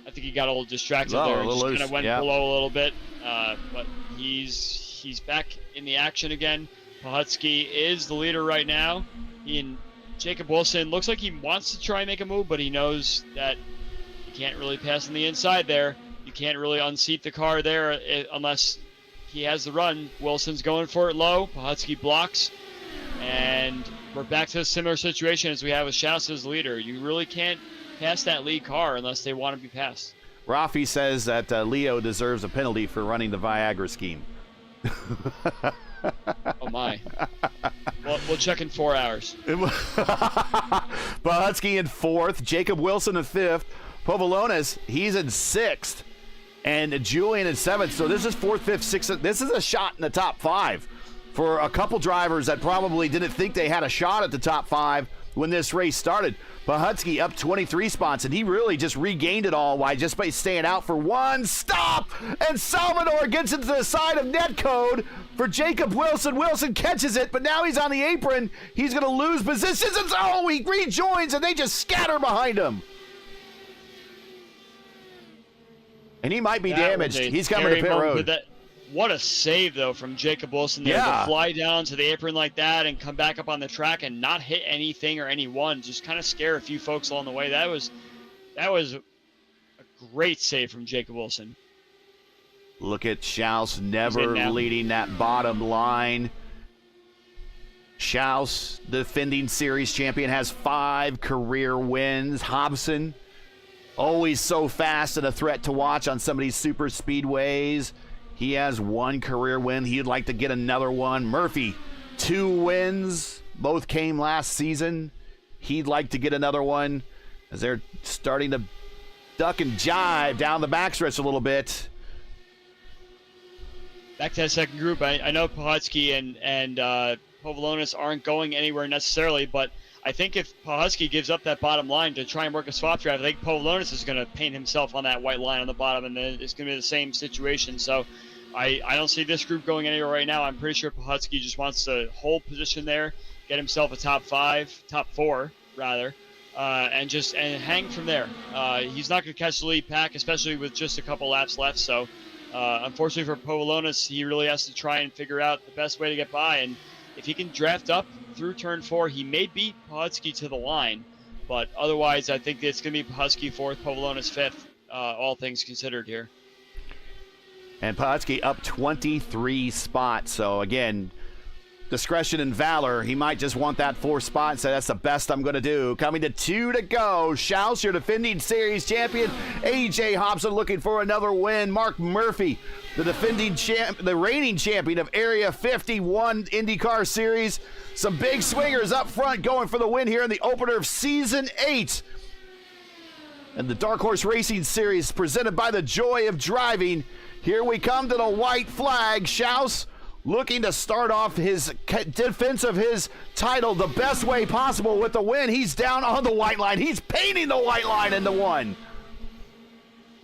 I think he got a little distracted Oh, there. a little Just loose, kind of went yeah. below a little bit. But he's back in the action again. Pahutsky is the leader right now. He and Jacob Wilson looks like he wants to try and make a move, but he knows that he can't really pass on the inside there. You can't really unseat the car there unless he has the run. Wilson's going for it low. Pahutsky blocks. And we're back to a similar situation as we have with Schaus as leader. You really can't pass that lead car unless they want to be passed. Rafi says that Leo deserves a penalty for running the Viagra scheme. Oh, my. We'll check in 4 hours. Pahutsky in 4th. Jacob Wilson in 5th. Povolonis, he's in 6th. And Julian in 7th. So this is 4th, 5th, 6th. This is a shot in the top 5 for a couple drivers that probably didn't think they had a shot at the top 5 when this race started. Pahutsky up 23 spots, and he really just regained it all by staying out for one stop. And Salvador gets into the side of netcode for Jacob Wilson. Wilson catches it, but now he's on the apron. He's going to lose positions. And he rejoins, and they just scatter behind him. And he might be damaged. He's coming to pit road. What a save, though, from Jacob Wilson there to fly down to the apron like that and come back up on the track and not hit anything or anyone. Just kind of scare a few folks along the way. That was a great save from Jacob Wilson. Look at Schaus never leading that bottom line. Schaus, defending series champion, has 5 career wins. Hobson, always so fast and a threat to watch on some of these super speedways. He has 1 career win. He'd like to get another one. Murphy, 2 wins. Both came last season. He'd like to get another one as they're starting to duck and jive down the backstretch a little bit. Back to that second group. I know Pahutsky and Povolonis aren't going anywhere necessarily, but I think if Pahutsky gives up that bottom line to try and work a swap drive, I think Povolonis is going to paint himself on that white line on the bottom, and then it's going to be the same situation. So I don't see this group going anywhere right now. I'm pretty sure Pahutsky just wants to hold position there, get himself a top 4, rather, and hang from there. He's not going to catch the lead pack, especially with just a couple laps left. So unfortunately for Povolonis, he really has to try and figure out the best way to get by. And if he can draft up through turn 4, he may beat Pahutsky to the line. But otherwise, I think it's going to be Pahutsky 4th, Povolonis 5th, all things considered here. And Pahutsky up 23 spots. So, again, discretion and valor. He might just want that 4th spot and say, that's the best I'm going to do. Coming to 2 to go. Schaus, your defending series champion. A.J. Hobson looking for another win. Mark Murphy, the reigning champion of Area 51 IndyCar Series. Some big swingers up front going for the win here in the opener of Season 8. And the Dark Horse Racing Series presented by the Joy of Driving. Here we come to the white flag. Schaus looking to start off his defense of his title the best way possible with the win. He's down on the white line. He's painting the white line in the one.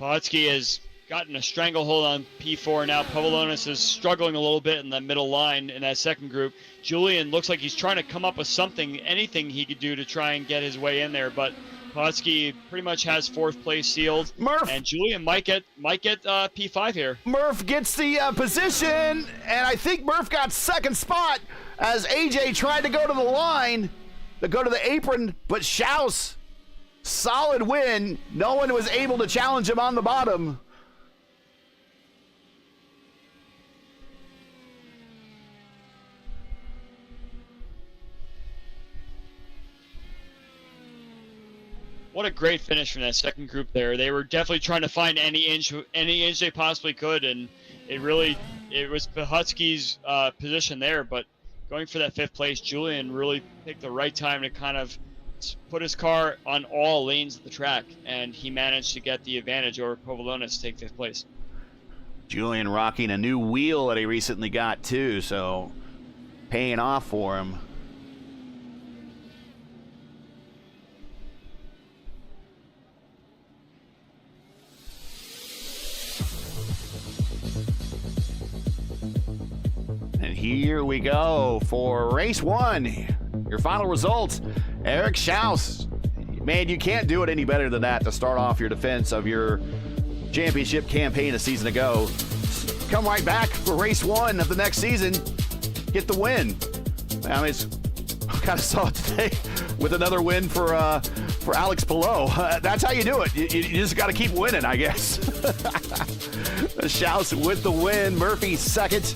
Pawlicki has gotten a stranglehold on P4 now. Pavlonis is struggling a little bit in that middle line in that second group. Julian looks like he's trying to come up with something, anything he could do to try and get his way in there, but Pawlicki pretty much has fourth place sealed. Murph, and Julian might get P5 here. Murph gets the position, and I think Murph got second spot as AJ tried to go to the line, to go to the apron, but Schaus, solid win. No one was able to challenge him on the bottom. What a great finish from that second group there. They were definitely trying to find any inch they possibly could, and it was Pawlicki's position there, but going for that fifth place, Julian really picked the right time to kind of put his car on all lanes of the track, and he managed to get the advantage over Pavlonis to take fifth place. Julian rocking a new wheel that he recently got too, so paying off for him. And here we go for race one. Your final results, Eric Schaus. Man, you can't do it any better than that to start off your defense of your championship campaign a season ago. Come right back for race one of the next season. Get the win. I mean, I kind of saw it today with another win for Alex Palou. That's how you do it. You just got to keep winning, I guess. Schaus with the win. Murphy second.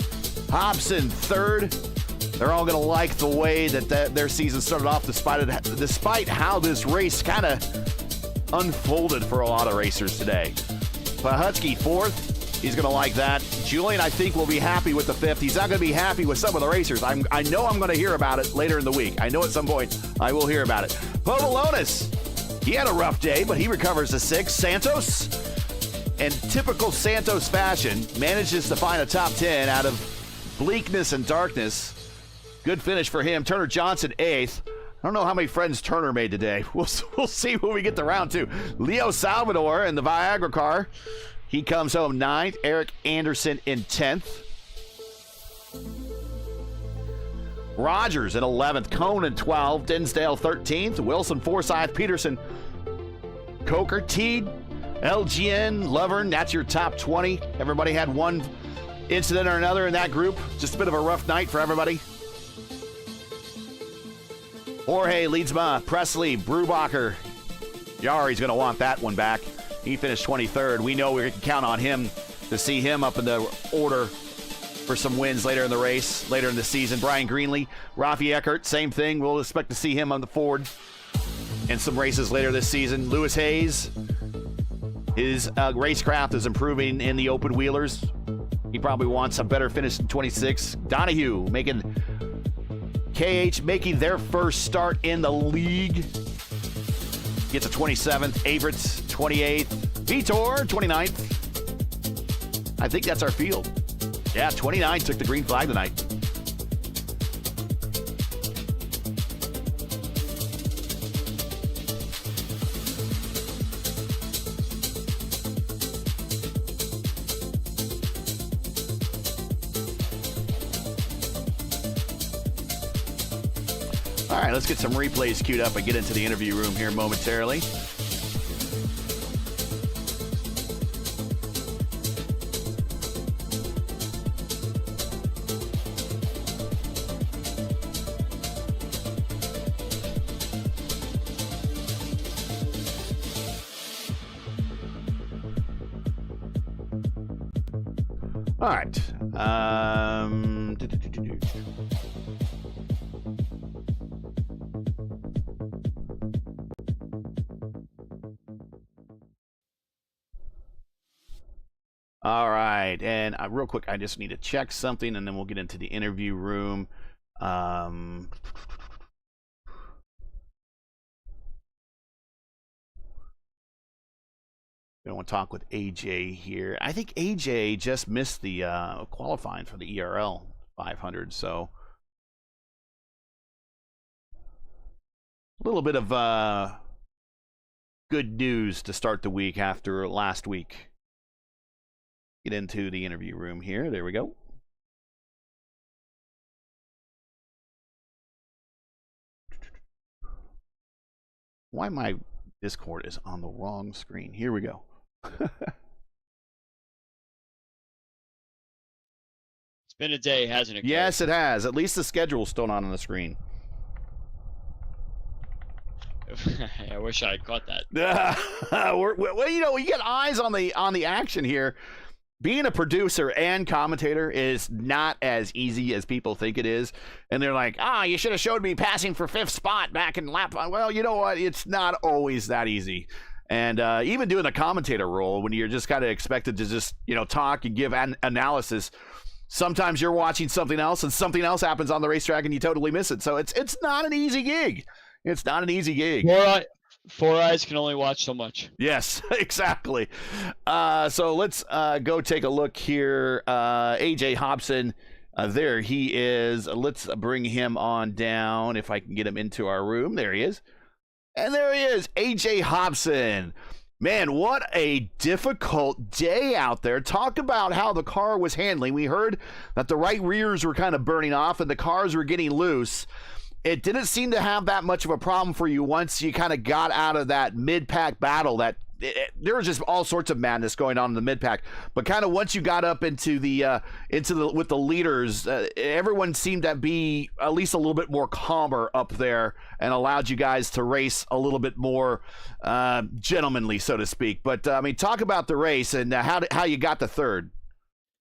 Hobson third. They're all going to like the way that their season started off, despite how this race kind of unfolded for a lot of racers today. Pawlicki fourth. He's going to like that. Julian, I think, will be happy with the fifth. He's not going to be happy with some of the racers. I know I'm going to hear about it later in the week. I know at some point I will hear about it. Pavlonis, he had a rough day, but he recovers to sixth. Santos, in typical Santos fashion, manages to find a top 10 out of bleakness and darkness. Good finish for him. Turner Johnson, eighth. I don't know how many friends Turner made today. We'll see when we get to round two. Leo Salvador in the Viagra car. He comes home ninth. Eric Anderson in 10th. Rogers in 11th. Conan 12th. Dinsdale 13th. Wilson, Forsyth, Peterson, Coker, Teed, LGN, Lovern. That's your top 20. Everybody had one incident or another in that group. Just a bit of a rough night for everybody. Jorge Leedsma, Presley, Brubacher. Yari's going to want that one back. He finished 23rd. We know we can count on him to see him up in the order for some wins later in the race, later in the season. Brian Greenlee, Rafi Eckert, same thing. We'll expect to see him on the Ford in some races later this season. Lewis Hayes, his racecraft is improving in the open wheelers. He probably wants a better finish in 26. Donahue making their first start in the league. Gets a 27th. Averett, 28th. Vitor, 29th. I think that's our field. Yeah, 29 took the green flag tonight. All right, let's get some replays queued up and get into the interview room here momentarily. All right. All right, and real quick, I just need to check something, and then we'll get into the interview room. I want to talk with AJ here. I think AJ just missed the qualifying for the ERL 500. So a little bit of good news to start the week after last week. Get into the interview room here. There we go. Why my Discord is on the wrong screen. Here we go. It's been a day, hasn't it? Yes, it has. At least the schedule's still not on the screen. I wish I had caught that. Well, you know, you get eyes on the action here. Being a producer and commentator is not as easy as people think it is. And they're like, you should have showed me passing for 5th spot back in lap. Well, you know what? It's not always that easy. And even doing a commentator role, when you're just kind of expected to just, you know, talk and give analysis, sometimes you're watching something else and something else happens on the racetrack and you totally miss it. So it's not an easy gig. It's not an easy gig. Four eyes can only watch so much. Yes, exactly. So let's go take a look here. AJ Hobson, there he is. Let's bring him on down if I can get him into our room. There he is. And there he is, AJ Hobson. Man, what a difficult day out there. Talk about how the car was handling. We heard that the right rears were kind of burning off and the cars were getting loose. It didn't seem to have that much of a problem for you once you kind of got out of that mid-pack battle. There was just all sorts of madness going on in the mid-pack, but kind of once you got up into the with the leaders, everyone seemed to be at least a little bit more calmer up there and allowed you guys to race a little bit more gentlemanly, so to speak. But I mean, talk about the race and how you got the third.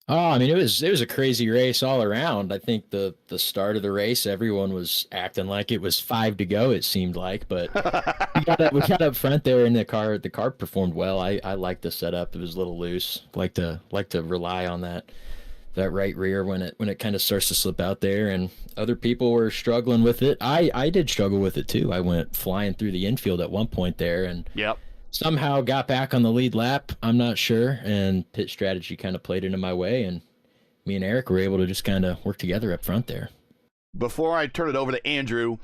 Oh, I mean, it was a crazy race all around. I think the start of the race, everyone was acting like it was 5 to go. It seemed like, but we got up front there, and the car performed well. I liked the setup. It was a little loose. Like to rely on that right rear when it kind of starts to slip out there, and other people were struggling with it. I did struggle with it too. I went flying through the infield at one point there, and yep. Somehow got back on the lead lap, I'm not sure, and pit strategy kind of played into my way, and me and Eric were able to just kind of work together up front there. Before I turn it over to Andrew,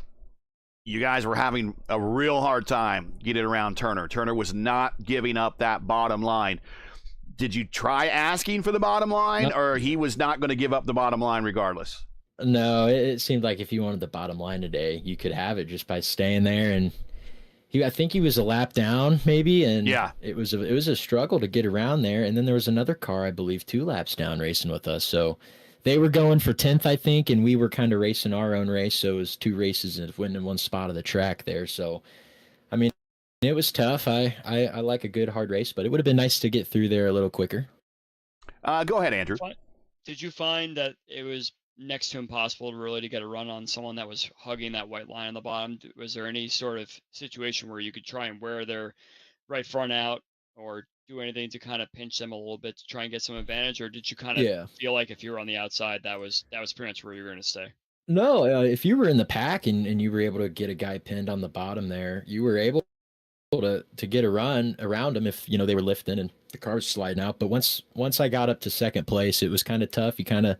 you guys were having a real hard time getting around Turner. Turner was not giving up that bottom line. Did you try asking for the bottom line, or he was not going to give up the bottom line regardless? No, it seemed like if you wanted the bottom line today, you could have it just by staying there, and I think he was a lap down maybe, and yeah, it was a struggle to get around there. And then there was another car, I believe, 2 laps down racing with us. So they were going for 10th, I think, and we were kind of racing our own race. So it was 2 races and winning in one spot of the track there. So, I mean, it was tough. I like a good hard race, but it would have been nice to get through there a little quicker. Go ahead, Andrew. Did you find that it was next to impossible to get a run on someone that was hugging that white line on the bottom? Was there any sort of situation where you could try and wear their right front out or do anything to kind of pinch them a little bit to try and get some advantage? Or did you kind of feel like if you were on the outside, that was pretty much where you were going to stay? No, if you were in the pack and you were able to get a guy pinned on the bottom there, you were able to get a run around them if, they were lifting and the car was sliding out. But once I got up to second place, it was kind of tough. You kind of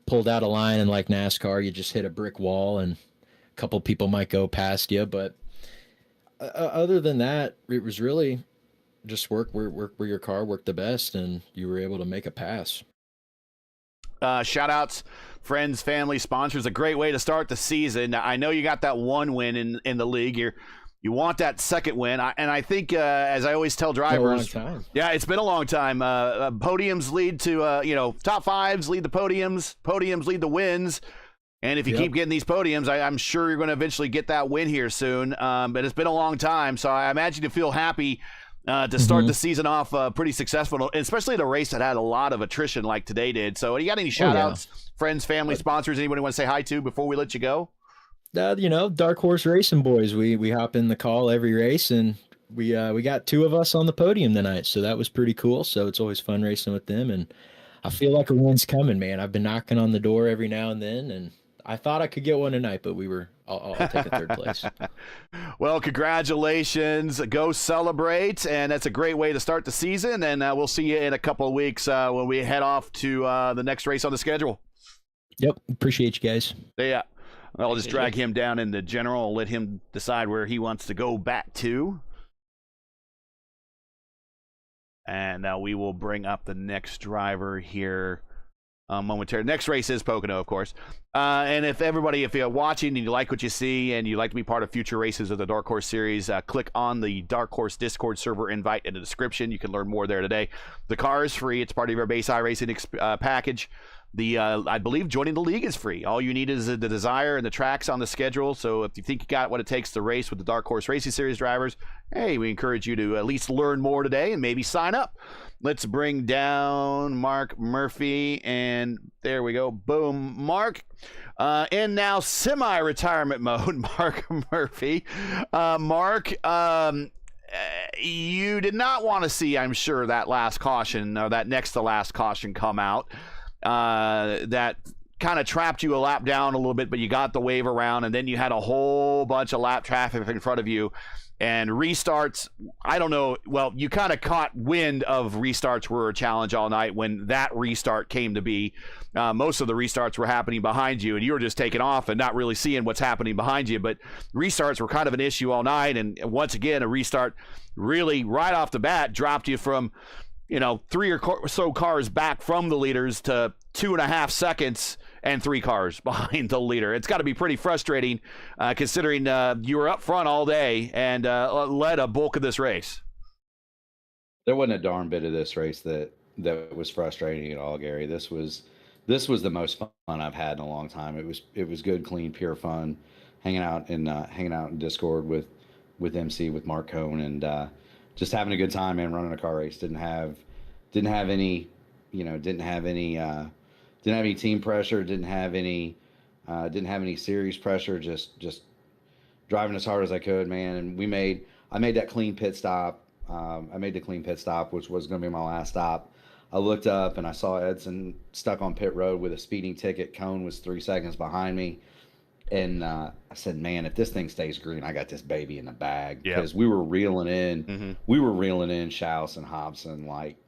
pulled out a line, and like NASCAR, you just hit a brick wall and a couple people might go past you. But other than that, it was really just work where your car worked the best and you were able to make a pass. Shout outs, friends, family, sponsors. A great way to start the season. I know you got that one win in the league. You want that second win. And I think, as I always tell drivers, yeah, it's been a long time. Podiums lead to, top fives lead the podiums lead the wins. And if you keep getting these podiums, I'm sure you're going to eventually get that win here soon. But it's been a long time. So I imagine you feel happy to start the season off pretty successful, especially the race that had a lot of attrition like today did. So you got any shout outs, friends, family, sponsors, anybody want to say hi to before we let you go? Dark Horse Racing boys, we hop in the call every race, and we got 2 of us on the podium tonight, so that was pretty cool. So it's always fun racing with them, and I feel like a win's coming, man. I've been knocking on the door every now and then, and I thought I could get one tonight, but I'll take a 3rd place. Well, congratulations. Go celebrate, and that's a great way to start the season, and we'll see you in a couple of weeks when we head off to the next race on the schedule. Yep. Appreciate you guys. Yeah. I'll just Thanks, drag AJ. him down in the general, let him decide where he wants to go back to. And now we will bring up the next driver here momentarily. Next race is Pocono, of course. And if you're watching and you like what you see and you'd like to be part of future races of the Dark Horse Series, click on the Dark Horse Discord server invite in the description. You can learn more there today. The car is free. It's part of your base iRacing package. I believe joining the league is free. All you need is the desire and the tracks on the schedule. So if you think you got what it takes to race with the Dark Horse Racing Series drivers, hey, we encourage you to at least learn more today and maybe sign up. Let's bring down Mark Murphy, and there we go. Boom, Mark. In now semi-retirement mode, Mark Murphy. Mark, you did not want to see, I'm sure, that last caution or that next to last caution come out. That kind of trapped you a lap down a little bit, but you got the wave around, and then you had a whole bunch of lap traffic in front of you. And restarts, I don't know. Well, you kind of caught wind of restarts were a challenge all night when that restart came to be. Most of the restarts were happening behind you, and you were just taking off and not really seeing what's happening behind you. But restarts were kind of an issue all night. And once again, a restart really right off the bat dropped you from, 3 or so cars back from the leaders to 2.5 seconds and 3 cars behind the leader. It's got to be pretty frustrating considering you were up front all day and led a bulk of this race. There wasn't a darn bit of this race that was frustrating at all, Gary. This was the most fun I've had in a long time. It was good, clean, pure fun. Hanging out in Discord with MC, with Mark Cohn, and just having a good time, man. Running a car race. Didn't have any team pressure. Didn't have any series pressure. Just driving as hard as I could, man. And I made that clean pit stop. I made the clean pit stop, which was going to be my last stop. I looked up and I saw Edson stuck on pit road with a speeding ticket. Cone was 3 seconds behind me. And I said, man, if this thing stays green, I got this baby in the bag. Because we were reeling in, Schaus and Hobson like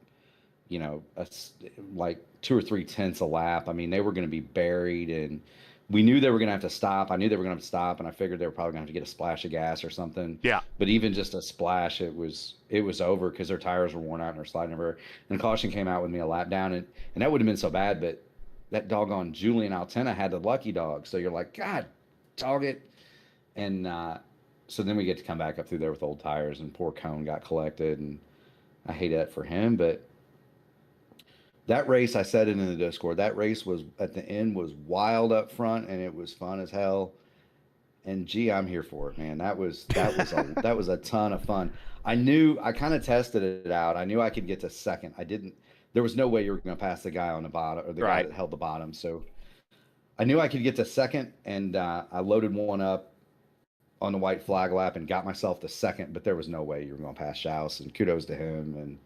2 or 3 tenths a lap. I mean, they were going to be buried, and we knew they were going to have to stop. I knew they were going to have to stop, and I figured they were probably going to have to get a splash of gas or something. Yeah. But even just a splash, it was over because their tires were worn out and they're sliding over. And caution came out with me a lap down, and that would have been so bad, but that doggone Julian Altena had the lucky dog. So you're like, God, dog it. And so then we get to come back up through there with old tires, and poor Cone got collected, and I hate that for him. But that race, I said it in the Discord, that race was at the end was wild up front, and it was fun as hell. And gee, I'm here for it, man. That was a ton of fun. I kind of tested it out. I knew I could get to second. There was no way you were going to pass the guy on the bottom, or the guy that held the bottom. So I knew I could get to second, and I loaded one up on the white flag lap and got myself to second, but there was no way you were going to pass Schaus, and kudos to him.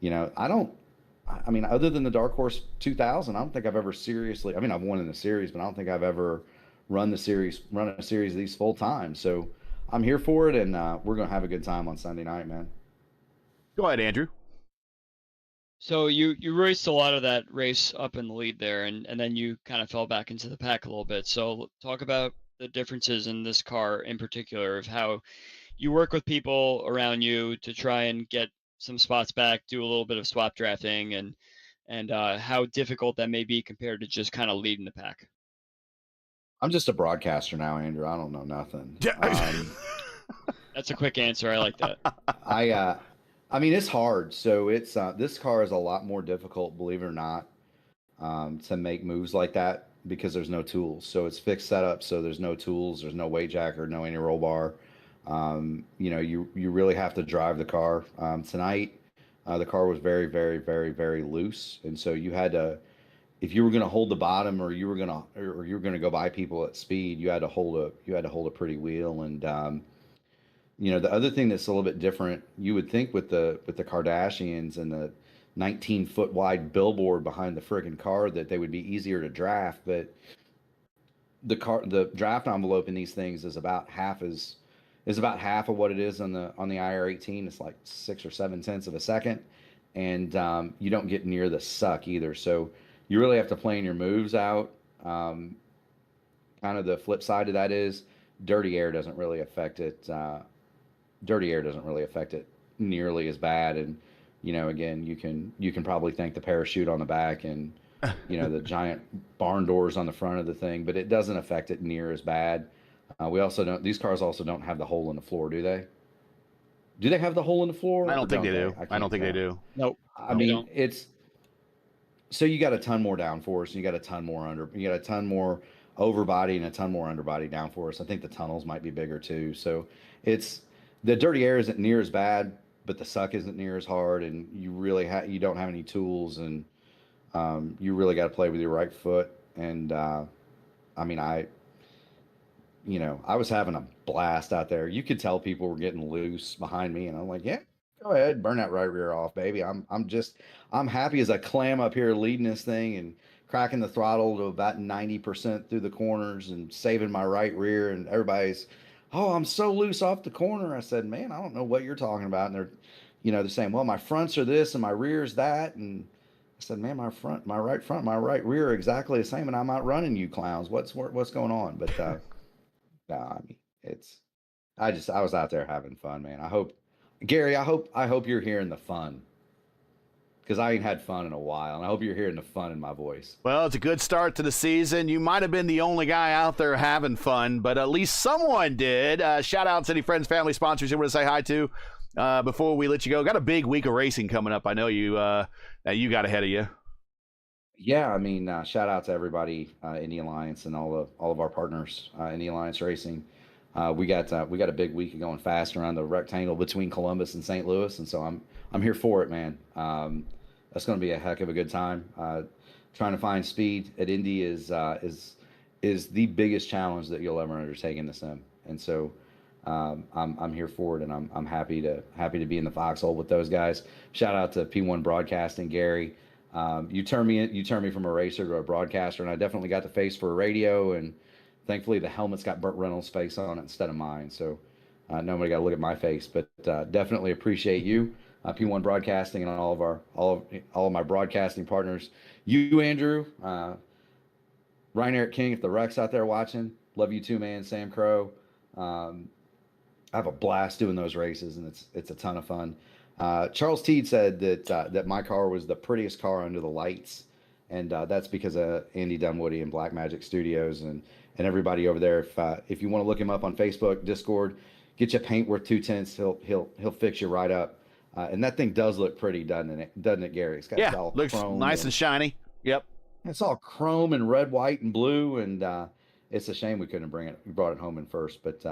And, other than the Dark Horse 2000, I don't think I've ever seriously, I've won in the series, but I don't think I've ever run a series of these full time. So I'm here for it, and we're going to have a good time on Sunday night, man. Go ahead, Andrew. So you raced a lot of that race up in the lead there, and then you kind of fell back into the pack a little bit. So talk about the differences in this car in particular of how you work with people around you to try and get some spots back, do a little bit of swap drafting, and how difficult that may be compared to just kind of leading the pack. I'm just a broadcaster now, Andrew. I don't know nothing. That's a quick answer. I like that. It's hard. So it's this car is a lot more difficult, believe it or not, to make moves like that because there's no tools. So it's fixed setup. So there's no tools. There's no weight jacker, no any roll bar. You really have to drive the car. Tonight, the car was very, very, very, very loose, and so you had to, if you were going to hold the bottom, or you were going to go by people at speed, you had to hold a pretty wheel. And the other thing that's a little bit different, you would think with the Kardashians and the 19-foot wide billboard behind the friggin' car that they would be easier to draft, but the draft envelope in these things is about half of what it is on the IR18. It's like 6 or 7 tenths of a second, and you don't get near the suck either. So you really have to plan your moves out Kind of the flip side of that is dirty air doesn't really affect it. Dirty air doesn't really affect it nearly as bad. And, again, you can probably thank the parachute on the back and, the giant barn doors on the front of the thing, but it doesn't affect it near as bad. These cars also don't have the hole in the floor, do they? Do they have the hole in the floor? I don't think they do. I don't think they do. Nope. I mean, so you got a ton more downforce, and you got a ton more overbody and a ton more underbody downforce. I think the tunnels might be bigger too. So the dirty air isn't near as bad, but the suck isn't near as hard, and you don't have any tools, and you really got to play with your right foot. And I was having a blast out there. You could tell people were getting loose behind me, and I'm like, yeah, go ahead, burn that right rear off, baby. I'm happy as a clam up here leading this thing and cracking the throttle to about 90% through the corners and saving my right rear. And everybody's, oh, I'm so loose off the corner. I said, man, I don't know what you're talking about. And they're saying, well, my fronts are this and my rear's that. And I said, man, my right rear are exactly the same, and I'm outrunning you clowns. What's going on? But no, I mean, I was out there having fun, man. Gary, I hope you're hearing the fun, because I ain't had fun in a while, and I hope you're hearing the fun in my voice. Well, it's a good start to the season. You might have been the only guy out there having fun, but at least someone did. Shout out to any friends, family, sponsors you want to say hi to before we let you go. Got a big week of racing coming up. I know you got ahead of you. Yeah, I mean, shout out to everybody, Indy Alliance, and all of our partners, Indy Alliance Racing. We got a big week of going fast around the rectangle between Columbus and St. Louis, and so I'm here for it, man. That's going to be a heck of a good time. Trying to find speed at Indy is the biggest challenge that you'll ever undertake in the sim, and so I'm here for it, and I'm happy to be in the foxhole with those guys. Shout out to P1 Broadcasting, Gary. You turned me from a racer to a broadcaster, and I definitely got the face for a radio, and thankfully the helmet's got Burt Reynolds' face on it instead of mine, so nobody got to look at my face. But definitely appreciate you, P1 Broadcasting, and all of my broadcasting partners. You, Andrew, Ryan Eric King, if the Rex out there watching, love you too, man. Sam Crow, I have a blast doing those races, and it's a ton of fun. Charles Teed said that my car was the prettiest car under the lights, and that's because of Andy Dunwoody and Black Magic Studios and everybody over there. If you want to look him up on Facebook, Discord, get you a paint worth 2/10. He'll fix you right up. And that thing does look pretty, doesn't it, Gary? It's got all looks chrome nice and shiny. Yep. It's all chrome and red, white, and blue, and it's a shame we couldn't bring it. We brought it home in first, but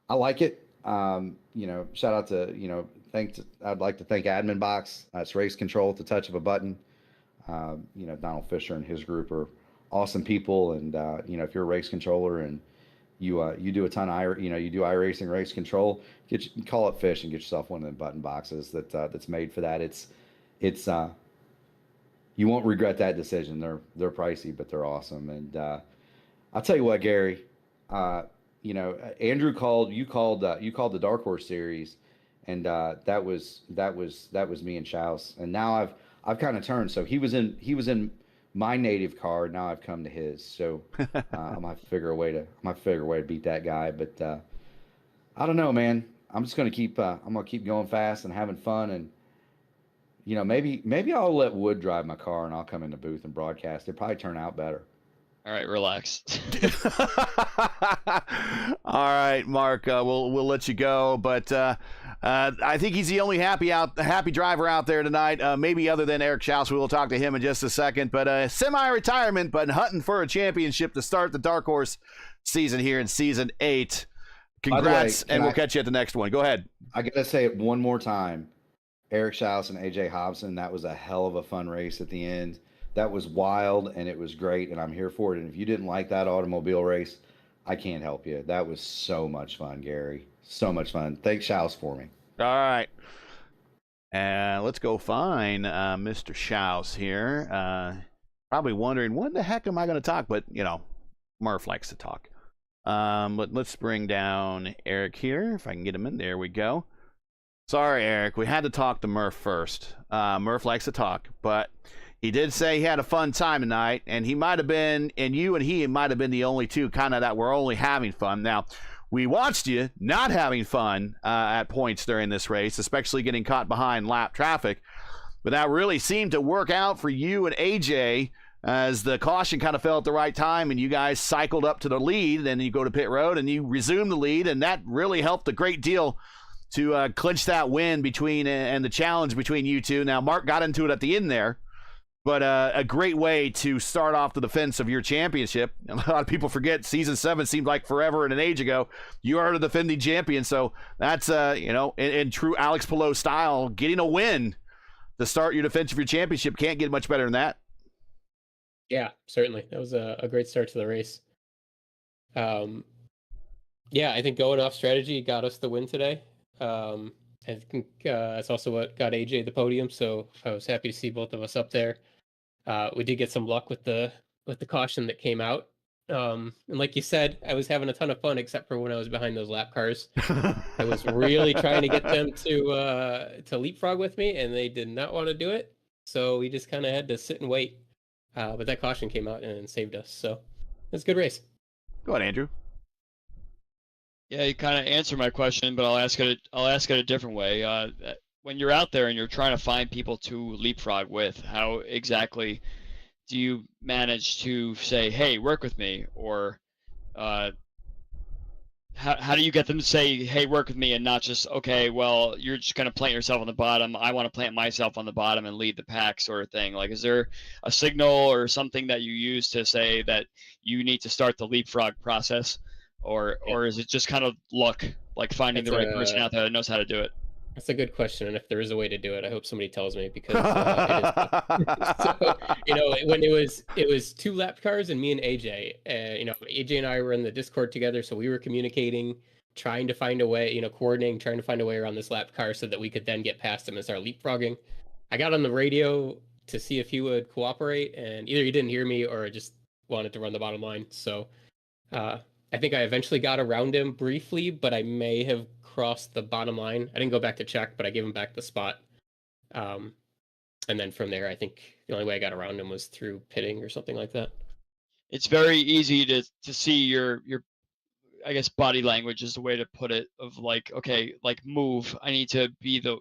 I like it. Shout out to I'd like to thank Admin Box. It's race control at the touch of a button. Donald Fisher and his group are awesome people, and if you're a race controller and you do a ton of you do iRacing race control, call up Fish and get yourself one of the button boxes that's made for that. It's you won't regret that decision. They're pricey, but they're awesome. And I'll tell you what, Gary, Andrew called the Dark Horse Series, and that was me and Schaus. And now I've kind of turned. So he was in my native car. Now I've come to his. So I'm gonna have to figure a way to beat that guy. But I don't know, man. I'm just gonna keep going fast and having fun. And maybe I'll let Wood drive my car and I'll come in the booth and broadcast. It'll probably turn out better. All right, relax. All right, Mark, we'll let you go, but I think he's the only happy driver out there tonight, maybe other than Eric Schaus. We will talk to him in just a second, but semi-retirement, but hunting for a championship to start the Dark Horse season here in Season 8. Congrats, and we'll catch you at the next one. Go ahead. I got to say it one more time. Eric Schaus and AJ Hobson, that was a hell of a fun race at the end. That was wild, and it was great, and I'm here for it. And if you didn't like that automobile race, I can't help you. That was so much fun, Gary. So much fun. Thanks, Schaus, for me. All right. Let's go find Mr. Schaus here. Probably wondering, when the heck am I going to talk? But, Murph likes to talk. But let's bring down Eric here, if I can get him in. There we go. Sorry, Eric. We had to talk to Murph first. Murph likes to talk, but He did say he had a fun time tonight, and he might have been, and you and he might have been the only two kind of that were only having fun. Now, we watched you not having fun at points during this race, especially getting caught behind lap traffic. But that really seemed to work out for you and AJ as the caution kind of fell at the right time and you guys cycled up to the lead. Then you go to pit road and you resume the lead, and that really helped a great deal to clinch that win between and the challenge between you two. Now, Mark got into it at the end there, but a great way to start off the defense of your championship. A lot of people forget season 7 seemed like forever and an age ago. You are the defending champion, so that's in true Alex Palou style, getting a win to start your defense of your championship can't get much better than that. Yeah, certainly. That was a great start to the race. Yeah, I think going off strategy got us the win today. I think that's also what got AJ the podium, so I was happy to see both of us up there. We did get some luck with the caution that came out. And like you said, I was having a ton of fun, except for when I was behind those lap cars. I was really trying to get them to leapfrog with me, and they did not want to do it. So we just kind of had to sit and wait. But that caution came out and saved us. So it's a good race. Go ahead, Andrew. Yeah, you kind of answered my question, but I'll ask it a different way. When you're out there and you're trying to find people to leapfrog with, how exactly do you manage to say, "Hey, work with me," or how do you get them to say, "Hey, work with me," and not just, "Okay, well, you're just going to plant yourself on the bottom. I want to plant myself on the bottom and lead the pack," sort of thing? Like, is there a signal or something that you use to say that you need to start the leapfrog process, or is it just kind of luck, like finding the right person out there that knows how to do it? That's a good question, and if there is a way to do it, I hope somebody tells me, because it is. So, when it was 2 lap cars and me and AJ, AJ and I were in the Discord together, so we were communicating, trying to find a way, coordinating, trying to find a way around this lap car so that we could then get past him and start leapfrogging. I got on the radio to see if he would cooperate, and either he didn't hear me or just wanted to run the bottom line. So I think I eventually got around him briefly, but I may have crossed the bottom line. I didn't go back to check, but I gave him back the spot. And then from there, I think the only way I got around him was through pitting or something like that. It's very easy to see your I guess body language is the way to put it, of like, okay, like, move. I need to be the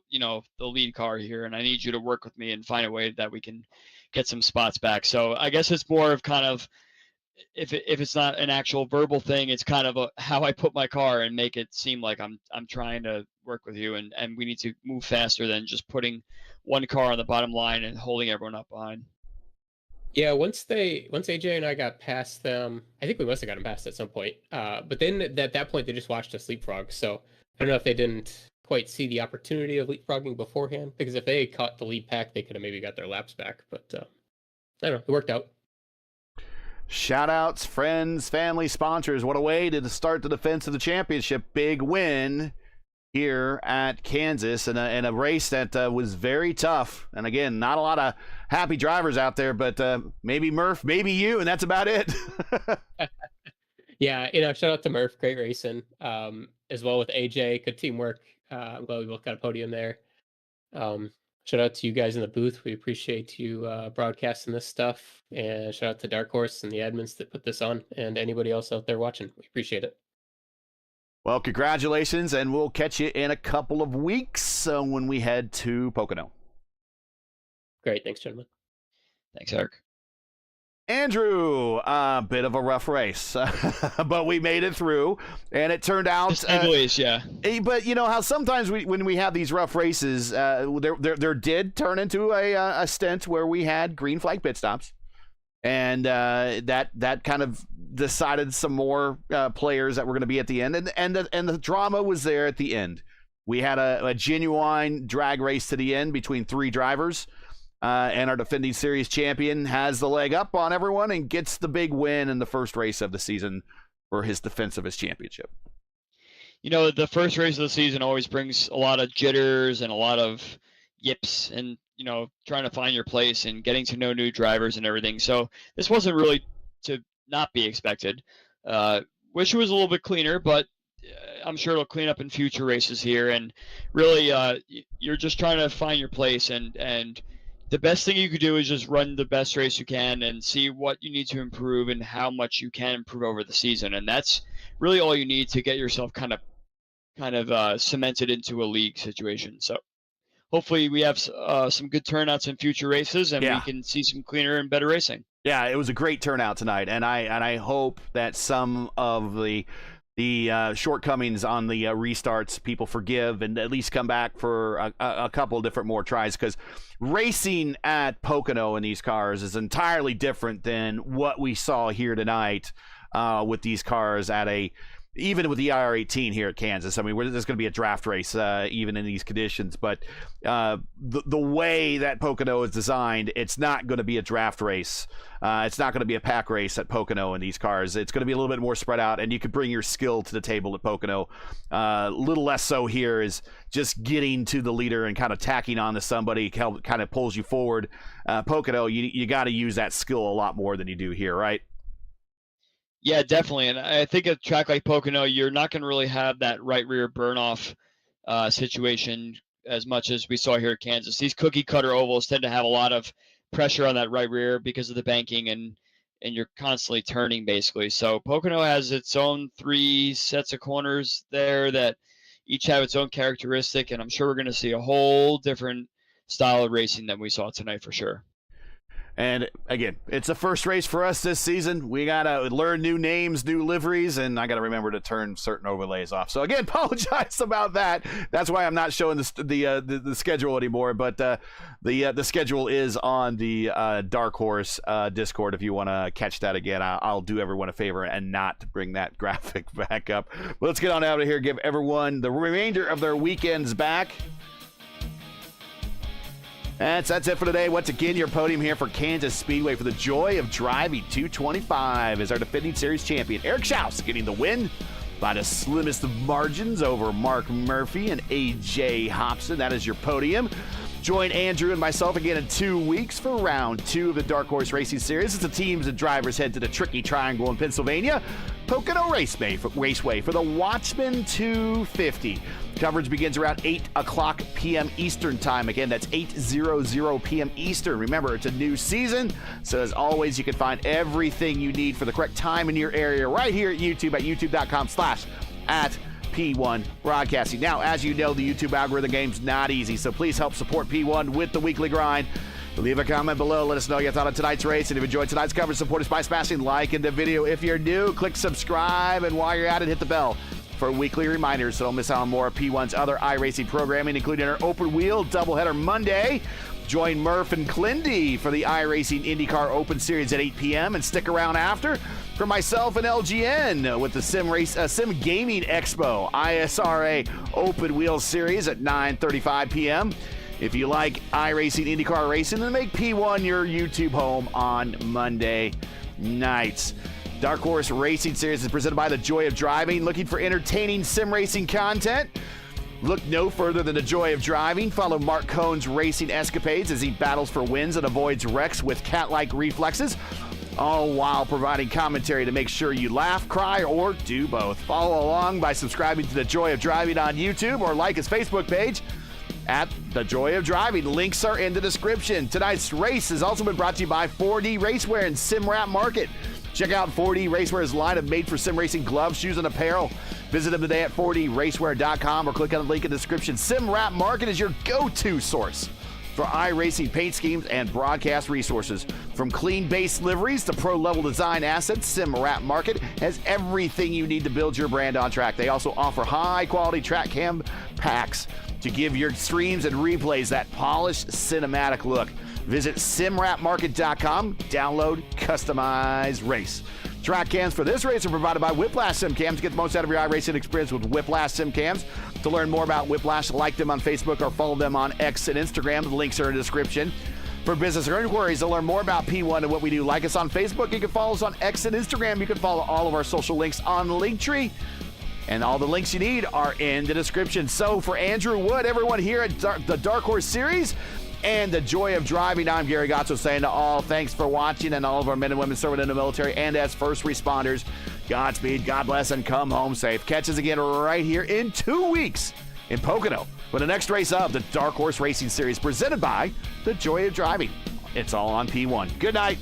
lead car here, and I need you to work with me and find a way that we can get some spots back. So I guess it's more of kind of, if it's not an actual verbal thing, it's kind of how I put my car and make it seem like I'm trying to work with you, and we need to move faster than just putting one car on the bottom line and holding everyone up behind. Yeah, once AJ and I got past them, I think we must have gotten past at some point. But then at that point, they just watched us leapfrog. So I don't know if they didn't quite see the opportunity of leapfrogging beforehand, because if they caught the lead pack, they could have maybe got their laps back. But I don't know, it worked out. Shout outs, friends, family, sponsors. What a way to start the defense of the championship. Big win here at Kansas in a race that was very tough. And again, not a lot of happy drivers out there, but maybe Murph, maybe you, and that's about it. Yeah, shout out to Murph, great racing. As well with AJ, good teamwork. I'm glad we both got a podium there. Shout out to you guys in the booth. We appreciate you broadcasting this stuff. And shout out to Dark Horse and the admins that put this on, and anybody else out there watching. We appreciate it. Well, congratulations, and we'll catch you in a couple of weeks when we head to Pocono. Great. Thanks, gentlemen. Thanks, Eric. Andrew, a bit of a rough race, but we made it through, and it turned out... Anyways, yeah. But you know how sometimes when we have these rough races, there did turn into a stint where we had green flag pit stops, and that kind of decided some more players that were going to be at the end, and the drama was there at the end. We had a genuine drag race to the end between 3 drivers. And our defending series champion has the leg up on everyone and gets the big win in the first race of the season for his defense of his championship. The first race of the season always brings a lot of jitters and a lot of yips and, trying to find your place and getting to know new drivers and everything. So this wasn't really to not be expected. Wish it was a little bit cleaner, but I'm sure it'll clean up in future races here. And really, you're just trying to find your place and the best thing you could do is just run the best race you can and see what you need to improve and how much you can improve over the season. And that's really all you need to get yourself kind of cemented into a league situation. So hopefully we have some good turnouts in future races, and we can see some cleaner and better racing. Yeah, it was a great turnout tonight, and I hope that some of the shortcomings on the restarts people forgive and at least come back for a couple different more tries, because racing at Pocono in these cars is entirely different than what we saw here tonight with these cars even with the IR18 here at Kansas. I mean, there's going to be a draft race even in these conditions, but the way that Pocono is designed, it's not going to be a draft race. It's not going to be a pack race at Pocono in these cars. It's going to be a little bit more spread out, and you could bring your skill to the table at Pocono. A little less so here is just getting to the leader and kind of tacking on to somebody kind of pulls you forward. Pocono, you got to use that skill a lot more than you do here, right? Yeah, definitely. And I think a track like Pocono, you're not going to really have that right rear burn-off situation as much as we saw here at Kansas. These cookie-cutter ovals tend to have a lot of pressure on that right rear because of the banking, and you're constantly turning, basically. So Pocono has its own 3 sets of corners there that each have its own characteristic, and I'm sure we're going to see a whole different style of racing than we saw tonight for sure. And again, it's the first race for us this season. We got to learn new names, new liveries, and I got to remember to turn certain overlays off. So again, apologize about that. That's why I'm not showing the schedule anymore. But the schedule is on the Dark Horse Discord. If you want to catch that again, I'll do everyone a favor and not bring that graphic back up. But let's get on out of here. Give everyone the remainder of their weekends back. That's it for today. Once again, your podium here for Kansas Speedway for the joy of driving 225 is our defending series champion, Eric Schaus, getting the win by the slimmest of margins over Mark Murphy and A.J. Hobson. That is your podium. Join Andrew and myself again in 2 weeks for round 2 of the Dark Horse Racing Series as the teams and drivers head to the tricky triangle in Pennsylvania, Pocono Raceway for the Watchman 250. Coverage begins around 8 o'clock p.m. Eastern time. Again, that's 8:00 p.m. Eastern. Remember, it's a new season, so as always, you can find everything you need for the correct time in your area right here at YouTube at youtube.com/@P1 Broadcasting. Now, as you know, the YouTube algorithm game's not easy, so please help support P1 with the weekly grind. Leave a comment below. Let us know your thought on tonight's race. And if you enjoyed tonight's coverage, support us by smashing like in the video. If you're new, click subscribe. And while you're at it, hit the bell for weekly reminders so don't miss out on more of P1's other iRacing programming, including our Open Wheel doubleheader Monday. Join Murph and Clindy for the iRacing IndyCar Open Series at 8 p.m. and stick around after for myself and LGN with the Sim Gaming Expo ISRA Open Wheel Series at 9:35 p.m. If you like iRacing IndyCar racing, then make P1 your YouTube home on Monday nights. Dark Horse Racing Series is presented by The Joy of Driving. Looking for entertaining sim racing content? Look no further than The Joy of Driving. Follow Mark Cohn's racing escapades as he battles for wins and avoids wrecks with cat-like reflexes, all while providing commentary to make sure you laugh, cry, or do both. Follow along by subscribing to The Joy of Driving on YouTube or like his Facebook page at The Joy of Driving. Links are in the description. Tonight's race has also been brought to you by 4D Racewear and SimWrap Market. Check out 4D Racewear's line of made-for-sim racing gloves, shoes, and apparel. Visit them today at 4dracewear.com or click on the link in the description. SimWrap Market is your go-to source for iRacing paint schemes and broadcast resources. From clean base liveries to pro-level design assets, SimWrap Market has everything you need to build your brand on track. They also offer high-quality track cam packs to give your streams and replays that polished cinematic look. Visit simwrapmarket.com, download, customize, race. Track cams for this race are provided by Whiplash Sim Cams. Get the most out of your iRacing experience with Whiplash Sim Cams. To learn more about Whiplash, like them on Facebook or follow them on X and Instagram. The links are in the description. For business or inquiries to learn more about P1 and what we do, like us on Facebook. You can follow us on X and Instagram. You can follow all of our social links on Linktree. And all the links you need are in the description. So for Andrew Wood, everyone here at the Dark Horse Series and The Joy of Driving, I'm Gary Gatto saying to all, thanks for watching, and all of our men and women serving in the military and as first responders, Godspeed, God bless, and come home safe. Catch us again right here in 2 weeks in Pocono for the next race of the Dark Horse Racing Series presented by The Joy of Driving. It's all on P1. Good night.